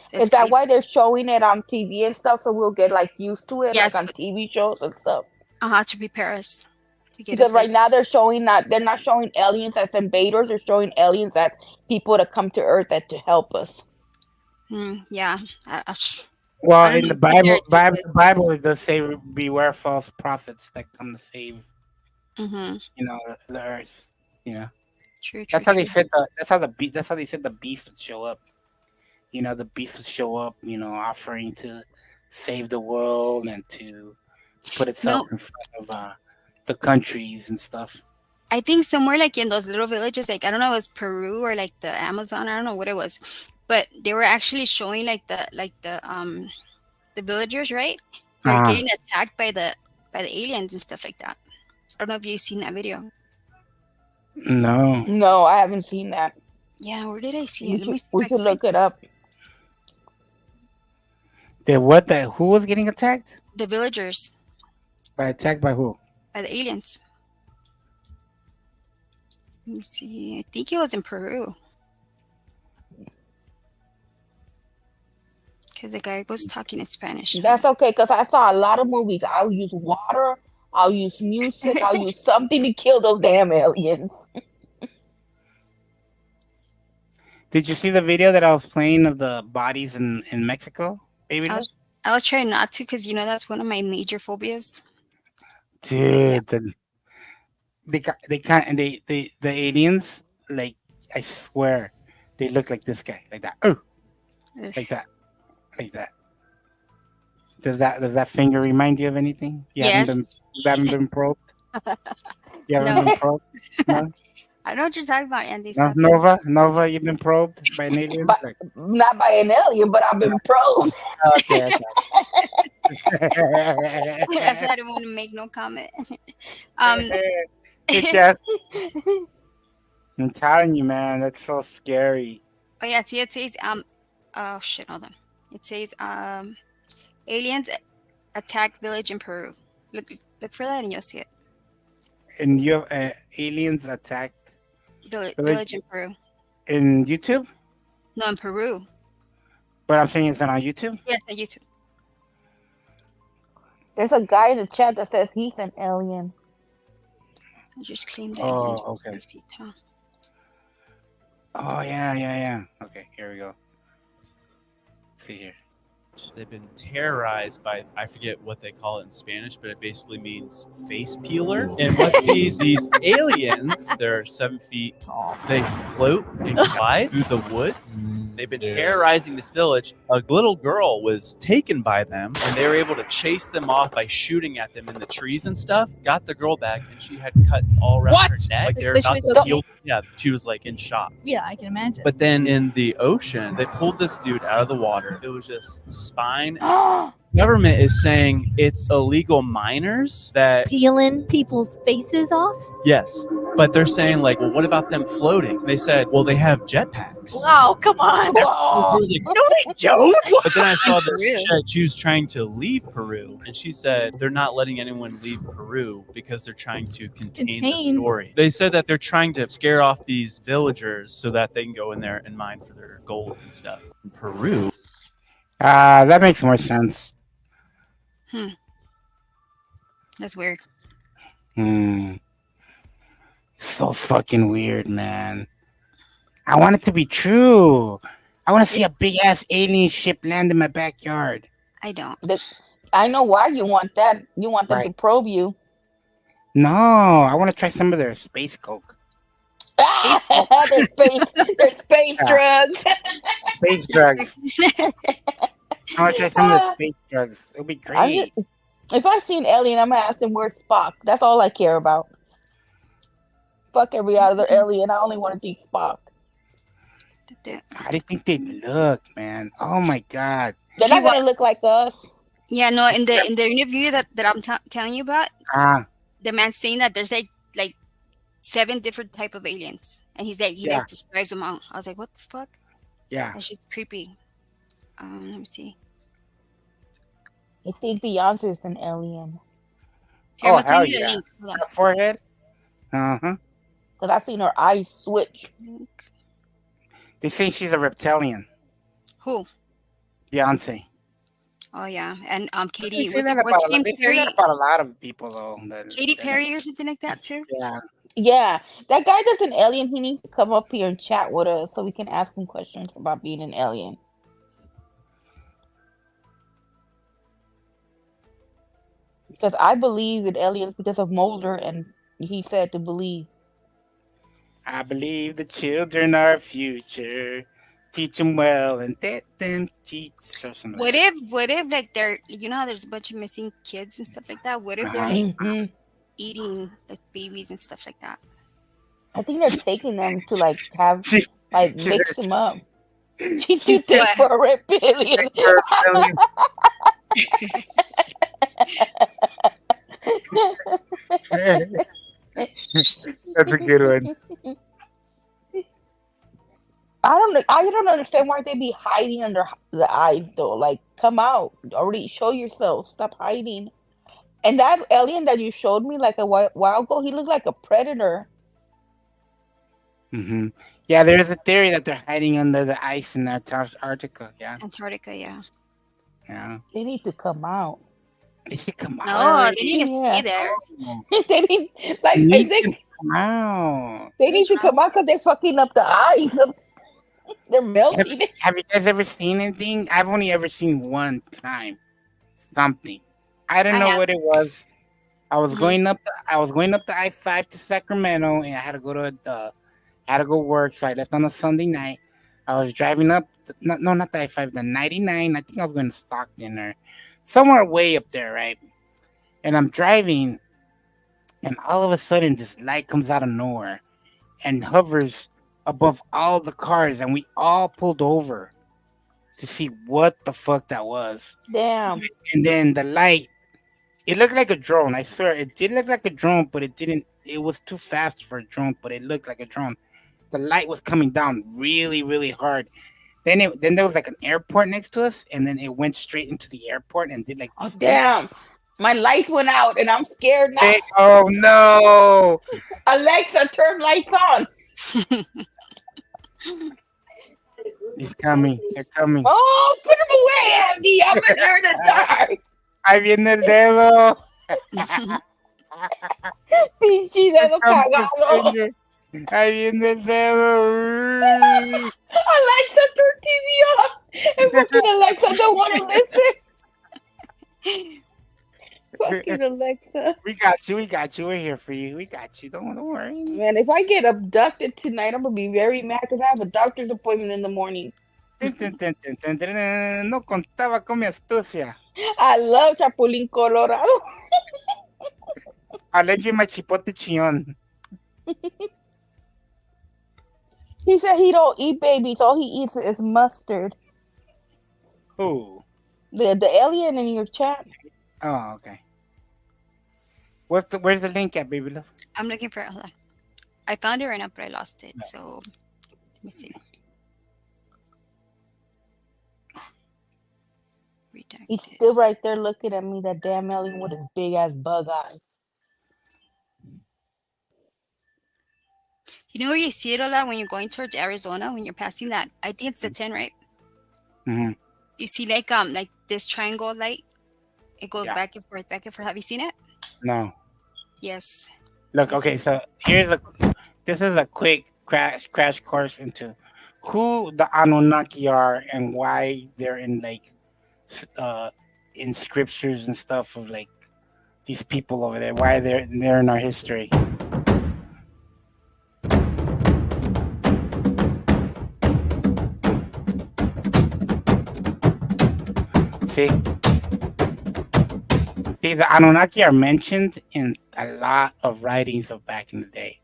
So Is that why they're showing it on TV and stuff, so we'll get like used to it, Yes. like on TV shows and stuff? To prepare us to get Because us right now they're not showing aliens as invaders. They're showing aliens as people to come to Earth and to help us. Yeah. Well, I don't in the know what Bible, they're- Bible, it does say, "Beware false prophets that come to save, Mm-hmm. the earth." True. That's how they said That's how they said the beast would show up. The beast would show up, offering to save the world and to put itself in front of the countries and stuff. I think somewhere like in those little villages, like I don't know, it was Peru or like the Amazon. I don't know what it was, but they were actually showing like the villagers, right? They're Uh-huh. getting attacked by the aliens and stuff like that. I don't know if you've seen that video. No. No, I haven't seen that. Yeah, where did I see We it? Let me should, see we if I should can look it up. Who was getting attacked? the villagers Attacked by who? by the aliens. Let me see. I think it was in Peru. Because the guy was talking in Spanish. That's okay, because I saw a lot of movies. I'll use water, I'll use music, I'll use something to kill those damn aliens. Did you see the video that I was playing of the bodies in Mexico? Baby, I was trying not to because that's one of my major phobias. dude, the aliens, like, I swear, they look like this guy, like that. Oh, like that, like that. Does that finger remind you of anything? You haven't been probed. You haven't been probed. No? I don't know what you're talking about, Andy. No, Stop it. Nova, you've been probed by an alien? Not by an alien, but I've been probed. Okay. That's why I don't want to make no comment. Yes. I'm telling you, man, that's so scary. Oh yeah, see, it says oh shit, hold on. It says aliens attack village in Peru. Look for that and you'll see it. And you have aliens attacked Village in Peru. in YouTube? No, in Peru. But I'm saying it's not on YouTube? Yes, on YouTube. There's a guy in the chat that says he's an alien. I just claimed that. Oh, okay. Oh, yeah. Okay, here we go. Let's see here. They've been terrorized by, I forget what they call it in Spanish, but it basically means face peeler. And what these aliens, they're 7 feet tall. They float and glide through the woods. They've been terrorizing this village. A little girl was taken by them, and they were able to chase them off by shooting at them in the trees and stuff. Got the girl back, and she had cuts all around her neck. Like they're But she about was to okay. heal. Yeah, she was like in shock. Yeah, I can imagine. But then in the ocean, they pulled this dude out of the water. It was just spine. And government is saying it's illegal miners that Peeling people's faces off? yes, but they're saying like, well, what about them floating? They said, well, they have jetpacks. Oh, come on. Everyone was like, no, they don't. But then I saw Peru. this chick, she was trying to leave Peru, and she said they're not letting anyone leave Peru because they're trying to contain the Contain. story. They said that they're trying to scare off these villagers so that they can go in there and mine for their gold and stuff. In Peru. That makes more sense. That's weird. So fucking weird, man. I want it to be true. I want to see a big ass alien ship land in my backyard. I don't. I know why you want that. You want them to probe you. No, I want to try some of their space coke. Their space drugs. Space drugs. I want to try some of the space drugs. It'll be great. If I see an alien, I'm gonna ask them where's Spock. That's all I care about. Fuck every other alien. I only want to see Spock. How do you think they look, man? Oh my god. They're not gonna look like us. Yeah, no. In the interview that I'm telling you about, the man's saying that there's like 7 different type of aliens, and he like describes them all. I was like, what the fuck? Yeah, that's just creepy. Let me see. I think Beyonce is an alien. Here, Oh, I'm gonna hell send you the yeah. link. Hold on. Her forehead? Uh-huh. Because I seen her eyes switch. They say she's a reptilian. Who? Beyonce. Oh yeah, and They Katy. say that What's about, her name? they say Perry. that about a lot of people, though. Katy Perry or something like that too. Yeah. Yeah, that guy that's an alien. He needs to come up here and chat with us so we can ask him questions about being an alien. Because I believe in aliens because of Mulder, and he said to believe. I believe the children are our future. Teach them well and let them teach. Or something. What if like they're how there's a bunch of missing kids and stuff like that? What if they're like eating like babies and stuff like that? I think they're taking them to like have like mix them up. She's too thick for a reptilian. That's a good one. I don't understand why they be hiding under the eyes though. Like, come out already, show yourself, stop hiding. And that alien that you showed me like a while ago, he looked like a predator. Hmm. Yeah, there's a theory that they're hiding under the ice in Antarctica. Yeah. Antarctica, yeah. Yeah. They need to come out. They should come out. No, they need to Yeah. stay there. They need like They need they to come out. they need to come out because they're fucking up the ice. They're melting. Have you guys ever seen anything? I've only ever seen one time something. I don't I know have. what it was. I was Mhm. going up. I was going up the I-5 to Sacramento, and I had to go to had to go work. So I left on a Sunday night. I was driving up. Not the I-5, the 99. I think I was going to Stockton or somewhere way up there, right? And I'm driving, and all of a sudden, this light comes out of nowhere and hovers above all the cars, and we all pulled over to see what the fuck that was. Damn. And then the light, it looked like a drone. I swear, it did look like a drone, but it didn't. It was too fast for a drone, but it looked like a drone. The light was coming down really, really hard. Then there was like an airport next to us, and then it went straight into the airport and did like. Oh damn! My lights went out, and I'm scared now. Hey, oh no! Alexa, turn lights on. He's coming. They're coming. Oh, put them away, Andy. I'm in here in the dark. Ahí viene el dedo. Pinche dedo cagado. Ahí viene el dedo. Alexa, turn TV off. And fucking Alexa don't want to listen. Fucking Alexa. We got you. We got you. We're here for you. We got you. Don't worry. Man, if I get abducted tonight, I'm gonna be very mad because I have a doctor's appointment in the morning. No contaba con mi astucia. I love Chapulín Colorado. I let you my chipotle chillón. He said he don't eat babies. All he eats is mustard. Who? The alien in your chat. Oh, okay. Where's the link at, baby love? I'm looking for it. Hold on. I found it right now, but I lost it. So let me see. He's still right there looking at me, that damn alien with his big ass bug eyes. You know where you see it a lot when you're going towards Arizona, when you're passing that? I think it's the 10, right? Mm-hmm. You see like this triangle light. It goes back and forth, back and forth. Have you seen it? No. Yes. Look, okay, so this is a quick crash course into who the Anunnaki are and why they're in like in scriptures and stuff of like these people over there, why they're in our history. See, the Anunnaki are mentioned in a lot of writings of back in the day.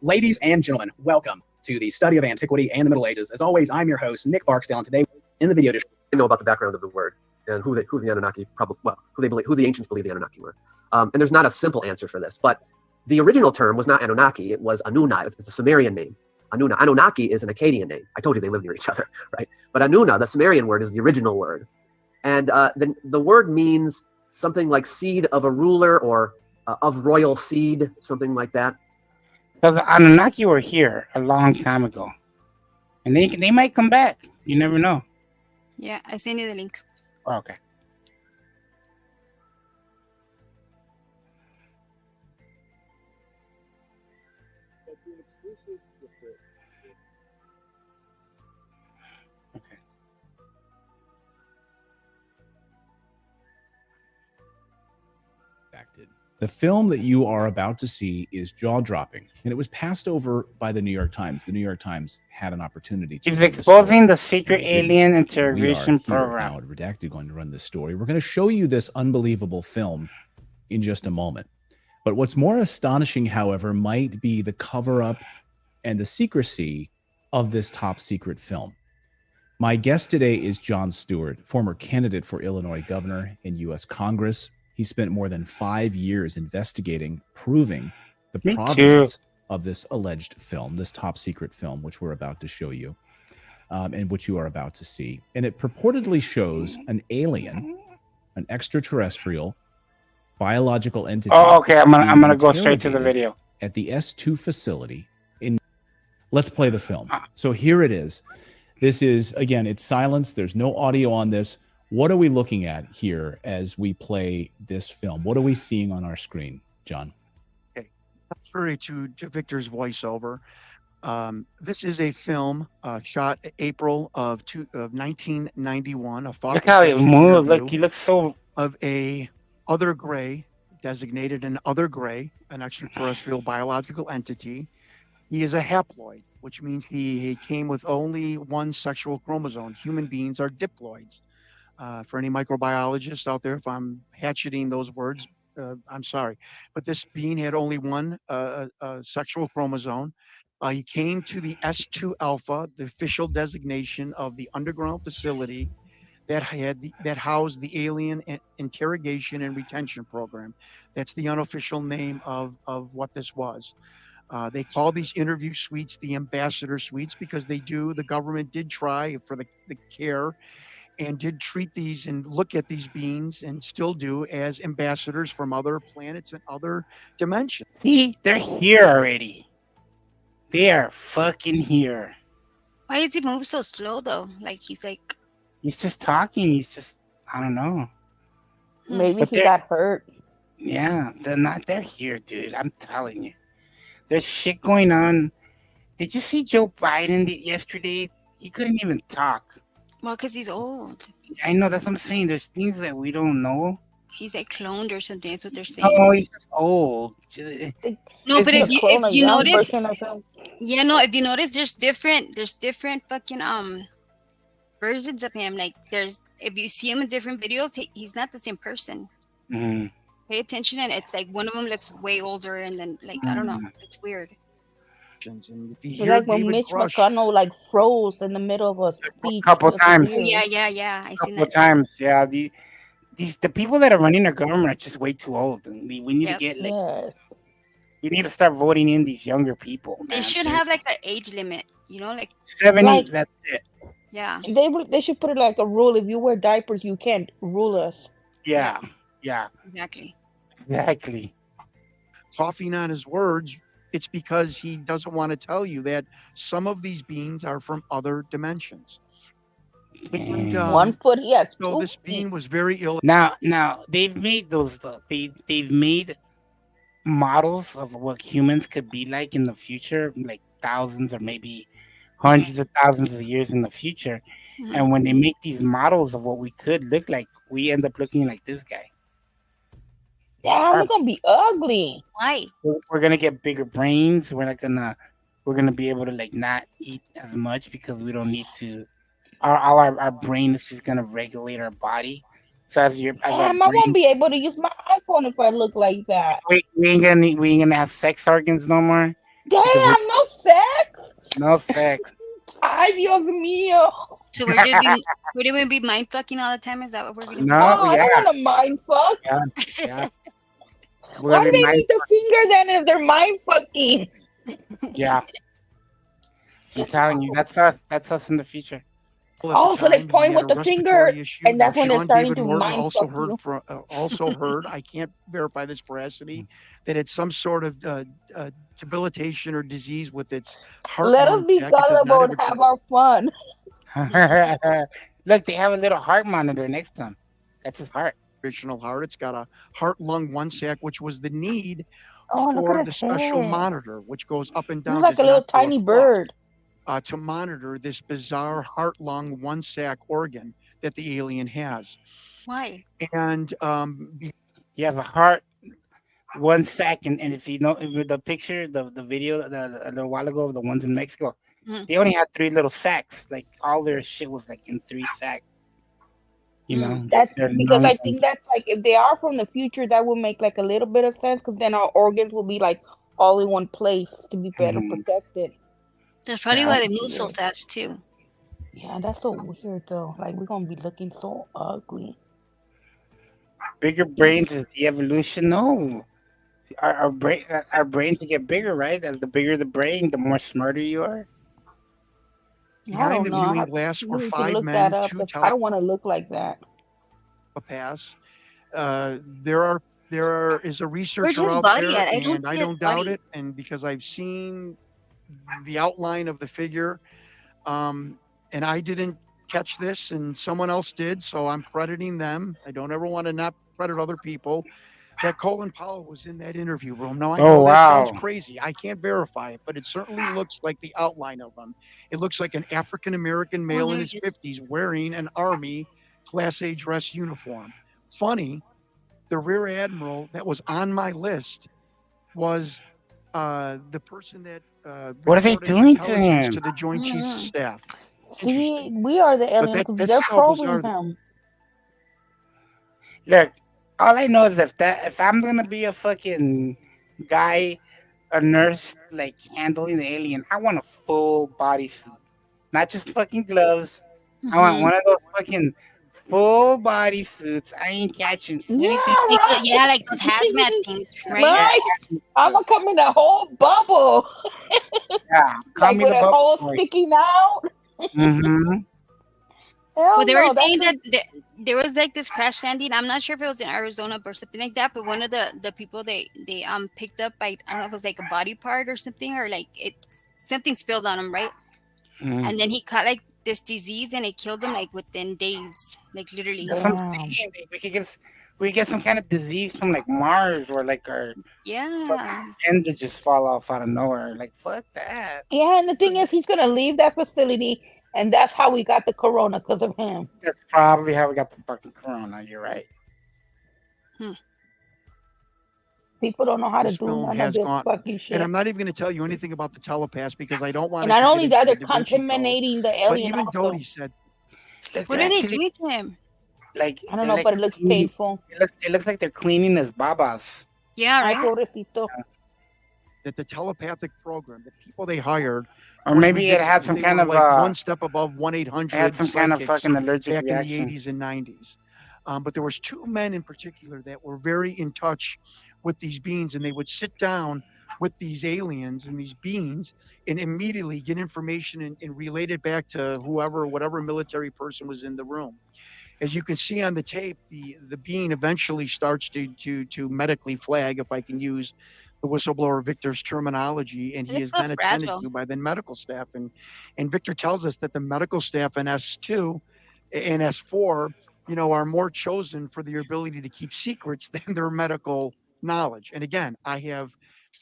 Ladies and gentlemen, welcome to the study of antiquity and the Middle Ages. As always, I'm your host, Nick Barksdale, and today in the video know about the background of the word and who the Anunnaki who the ancients believe the Anunnaki were. And there's not a simple answer for this, but the original term was not Anunnaki, it was Anuna. It's a Sumerian name. Anuna. Anunnaki is an Akkadian name. I told you they live near each other, right? But Anuna, the Sumerian word, is the original word. And the word means something like seed of a ruler or of royal seed, something like that. So the Anunnaki were here a long time ago. And they might come back. You never know. Yeah, I sent you the link. Oh, okay. The film that you are about to see is jaw-dropping, and it was passed over by the New York Times. The New York Times had an opportunity to. He's exposing the secret alien interrogation program. Now at Redacted going to run this story. We're going to show you this unbelievable film in just a moment. But what's more astonishing, however, might be the cover-up and the secrecy of this top secret film. My guest today is Jon Stewart, former candidate for Illinois governor in U.S. Congress. He spent more than 5 years investigating, proving the Me provenance of this alleged film, this top secret film, which we're about to show you, and which you are about to see. And it purportedly shows an alien, an extraterrestrial, biological entity. Oh, okay. I'm gonna being go straight to the interrogated video. at the S2 facility. Let's play the film. So here it is. This is, again, it's silence. There's no audio on this. What are we looking at here as we play this film? What are we seeing on our screen, John? Contrary to Victor's voiceover, this is a film shot April of 1991. A Look how he footage moves. Look, interview he looks so. Of a other gray, designated an other gray, an extraterrestrial biological entity. He is a haploid, which means he came with only one sexual chromosome. Human beings are diploids. For any microbiologists out there, if I'm hatcheting those words, I'm sorry. But this being had only one sexual chromosome. He came to the S2 Alpha, the official designation of the underground facility that housed the Alien Interrogation and Retention Program. That's the unofficial name of what this was. They call these interview suites the ambassador suites because the government did try for the care and did treat these and look at these beings and still do as ambassadors from other planets and other dimensions. See, they're here already. They are fucking here. Why does he move so slow though? Like he's like. He's just talking. He's just, I don't know. Maybe But he they're- got hurt. Yeah, they're here, dude. I'm telling you. There's shit going on. Did you see Joe Biden yesterday? He couldn't even talk. Well, because he's old. I know, that's what I'm saying. There's things that we don't know. He's like cloned or something. That's what they're saying. Oh, he's just old. No, but if you notice, notice, yeah, no, if you notice, there's different fucking versions of him. Like if you see him in different videos, he's not the same person. Mhm. Pay attention, and it's like one of them looks way older, and then like I don't know, it's weird. And if you It's hear like when David Mitch Grush, McConnell like froze in the middle of a speech. couple It was times. weird. Yeah. I seen Couple that. times, yeah. The people that are running our government are just way too old. And we need Yep. to get like, Yes. we need to start voting in these younger people. They man. should have like an age limit, like 70. Like- That's it. yeah. They should put it like a rule. If you wear diapers, you can't rule us. Yeah. Exactly. coughing on his words, it's because he doesn't want to tell you that some of these beings are from other dimensions. And, 1 foot, yes. so this being was very ill. Now they've made those. They've made models of what humans could be like in the future, like thousands or maybe hundreds of thousands of years in the future. And when they make these models of what we could look like, we end up looking like this guy. Yeah, we're gonna be ugly. Why? We're gonna get bigger brains. We're gonna be able to like not eat as much because we don't need to. Our brain is just gonna regulate our body. So as our Damn, I brain- won't be able to use my iPhone if I look like that. we ain't gonna have sex organs no more. Damn, no sex. No sex. Ay, Dios mío. So we're gonna be mind fucking all the time. Is that what we're gonna do? No, I don't want to mind fuck. Yeah. We're Why gonna do they mind- need the finger then if they're mind fucking? Yeah. I'm telling you, that's us. That's us in the future. Oh, so they point with the finger, and that's when they're starting to Morton mind also fuck heard you. also heard. I can't verify this veracity. That it's some sort of debilitation or disease with its heart. Let us lung be tech. It does not gullible have and a- have our fun. Look, they have a little heart monitor next to him. That's his heart. Traditional heart. It's got a heart lung one sac, which was the need Oh, look for at the his special head. monitor, which goes up and down. He's like does a little not go tiny across, bird. to monitor this bizarre heart lung one sac organ that the alien has. Why? And He has a heart, 1 second. And if you know the picture, the video a little while ago of the ones in Mexico, they only had 3 little sacks. Like all their shit was like in 3 sacks. You know, That's their because I lungs think that's like if they are from the future, that will make like a little bit of sense because then our organs will be like all in one place to be better Mhm. protected. That's probably Yeah, why they move so fast too. Yeah, that's so weird though. Like we're gonna be looking so ugly. bigger brains is the evolution. No, our brains get bigger, right? As the bigger the brain, the more smarter you are. I Behind don't the know. viewing glass You were need to 5 look men, that up 2 because I don't want to look like that. telepaths. There is a researcher Where's his out body there, at? I don't and I see his don't doubt body. it. And because I've seen the outline of the figure, and I didn't catch this, and someone else did, so I'm crediting them. I don't ever want to not credit other people. That Colin Powell was in that interview room. Now I know that sounds crazy. I can't verify it, but it certainly looks like the outline of him. It looks like an African American male in his 50s wearing an Army Class A dress uniform. Funny, the Rear Admiral that was on my list was the person that What are they reported doing to intelligence him? to the Joint Chiefs of Staff. See, we are the But aliens that, because that's they're so probing bizarre. him. Look, all I know is if I'm gonna be a fucking guy, a nurse, like handling the alien, I want a full body suit, not just fucking gloves. I want one of those fucking full body suits. I ain't catching anything. Yeah, like those hazmat things, right? Right? I'm gonna come in a whole bubble. Yeah, call Like me with the a bubble hole boy. sticking out. Mm-hmm. Hell Well, they were no, saying that's that there was like this crash landing. I'm not sure if it was in Arizona or something like that, but one of the people they picked up by, I don't know if it was like a body part or something, or like something spilled on him, right? Mm. And then he caught like this disease and it killed him like within days, like literally. That's what I'm saying. We could get some kind of disease from like Mars or like our Yeah. end to just fall off out of nowhere. Like fuck that. Yeah, and the thing is, he's gonna leave that facility, and that's how we got the corona because of him. That's probably how we got the fucking corona. You're right. People don't know how to This do film none of has this gone, fucking shit. and I'm not even going to tell you anything about the telepaths because I don't want And it not to only get that, into they're the Da Vinci Code. contaminating the But alien even also. Dodie said, What are they doing to him? Like I don't know, but it looks painful. It looks like they're cleaning his babas. Yeah, Ay, right. pobrecito. that the telepathic program, the people they hired, Or was maybe it had ridiculous. some They kind were of like one step above 1-800 it had some kind of psychics fucking allergic back reaction. in the 80s and 90s. But there was 2 men in particular that were very in touch with these beings, and they would sit down with these aliens and these beings and immediately get information and relate it back to whatever military person was in the room. As you can see on the tape, the being eventually starts to medically flag, if I can use the whistleblower Victor's terminology, and he is It's so then attended fragile. to by the medical staff. And Victor tells us that the medical staff in S2 and S4, are more chosen for their ability to keep secrets than their medical knowledge. And again, I have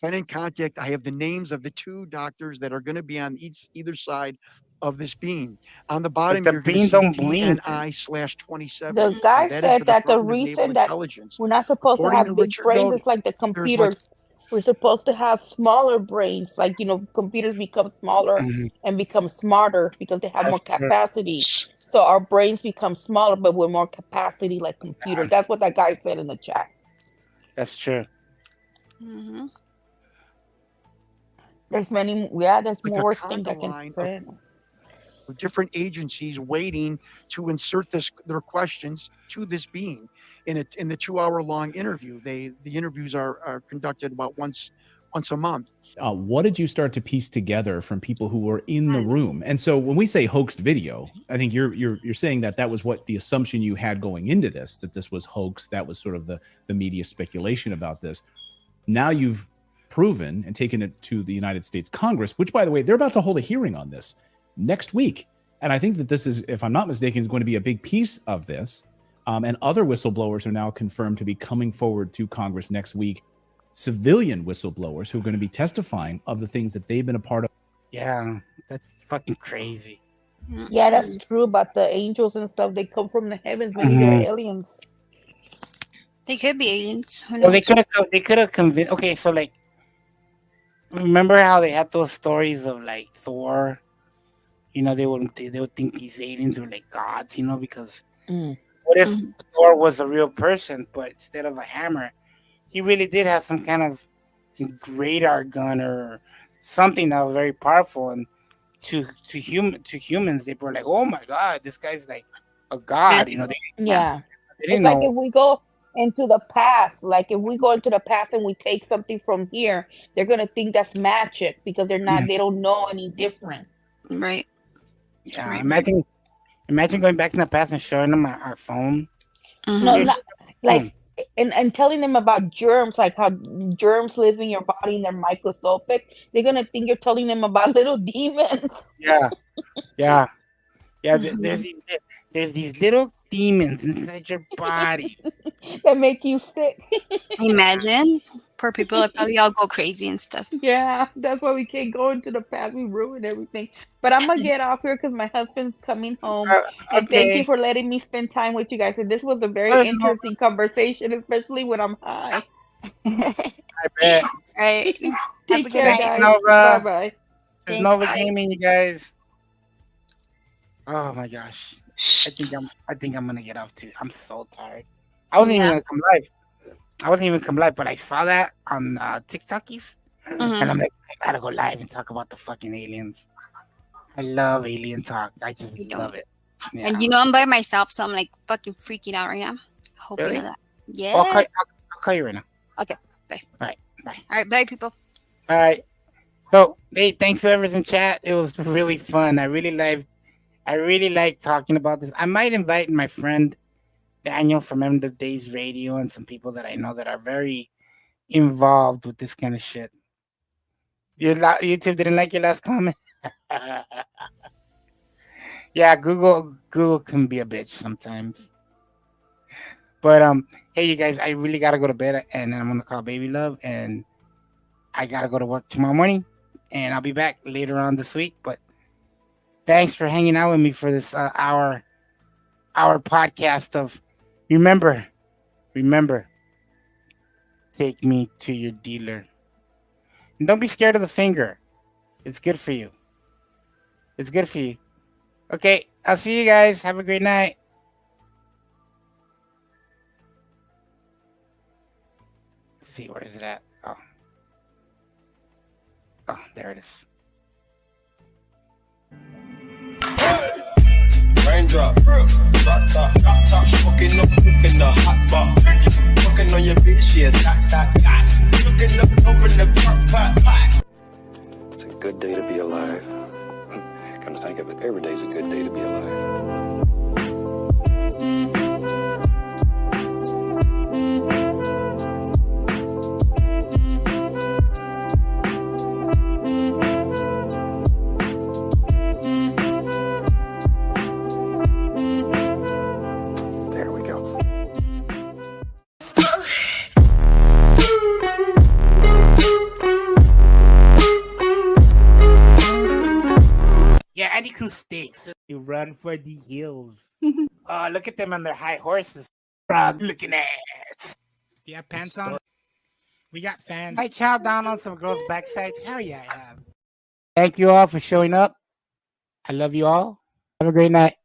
been in contact. I have the names of the 2 doctors that are going to be on either side of this beam. On the bottom, the you're going beam to don't see blink. DNI/27. The guy That is said the that the Department of Naval reason that Intelligence. we're not supposed to According have to big Richard brains Doty, is like the there's like computers. We're supposed to have smaller brains. Like, computers become smaller and become smarter because they have more That's true. capacity. So our brains become smaller, but with more capacity like computers. That's what that guy said in the chat. That's true. Mm-hmm. There's there's like more a worse things conga that can line spread. of different agencies waiting to insert their questions to this being in the 2-hour-long interview. The interviews are conducted about once a month. What did you start to piece together from people who were in the room? And so when we say hoaxed video, I think you're saying that was what the assumption you had going into this, that this was hoax. That was sort of the media speculation about this. Now you've proven and taken it to the United States Congress, which, by the way, they're about to hold a hearing on this next week. And I think that this is, if I'm not mistaken, is going to be a big piece of this. And other whistleblowers are now confirmed to be coming forward to Congress next week. Civilian whistleblowers who are going to be testifying of the things that they've been a part of. Yeah, that's fucking crazy. Yeah, that's true about the angels and stuff. They come from the heavens. Maybe they're aliens. They could be aliens. Who Well, they knows? could have convinced. Okay, so like, remember how they had those stories of like Thor? They would think these aliens were like gods. Because what if Thor was a real person, but instead of a hammer, he really did have some kind of radar gun or something that was very powerful, and to humans, they were like, oh my god, this guy's like a god, you know. They Yeah. didn't It's like know. if we go into the past, like if we go into the past and we take something from here, they're gonna think that's magic because they're not. They don't know any different. Right. Yeah, imagine going back in the past and showing them our phone. No, not like and telling them about germs, like how germs live in your body and they're microscopic. They're gonna think you're telling them about little demons. Yeah. There's these little demons inside your body. That make you sick. Imagine. Poor people are probably all go crazy and stuff. Yeah, that's why we can't go into the past. We ruin everything. But I'm gonna get off here because my husband's coming home. And thank okay. you for letting me spend time with you guys. And this was a very There's interesting conversation, especially when I'm high. I bet. Right. Take care, guys. Nova. Bye bye. There's Nova Gaming, you guys. Oh my gosh. I think I'm gonna get off too. I'm so tired. I wasn't even gonna come live. But I saw that on TikTokies. And I'm like, I gotta go live and talk about the fucking aliens. I love alien talk. I just love it. Yeah. And you know I'm by myself, so I'm like fucking freaking out right now. Hope you Really? know that. Well, Yes. I'll call you right now. Okay. Bye. All right. Bye. All right. Bye, people. All right. So, hey, thanks whoever's in chat. It was really fun. I really like talking about this. I might invite my friend Daniel from End of Days Radio and some people that I know that are very involved with this kind of shit. YouTube didn't like your last comment. Yeah, Google can be a bitch sometimes. But hey, you guys, I really gotta go to bed, and I'm gonna call Baby Love, and I gotta go to work tomorrow morning, and I'll be back later on this week. But thanks for hanging out with me for this our podcast of remember, take me to your dealer. And don't be scared of the finger. It's good for you. It's good for you. Okay, I'll see you guys. Have a great night. Let's see, where is it at? Oh, there it is. Raindrop, rock top, smoking up, cooking the hot box, fucking on your bitch, yeah, looking up, open the crock pot. It's a good day to be alive. Come to think of it, every day's a good day to be alive. There we go. Yeah, Andy Cruz stinks. You run for the hills. Oh, look at them on their high horses. Frog looking ass. Do you have pants on? We got fans. I chow down on some girls' backsides. Hell yeah, I have. Thank you all for showing up. I love you all. Have a great night.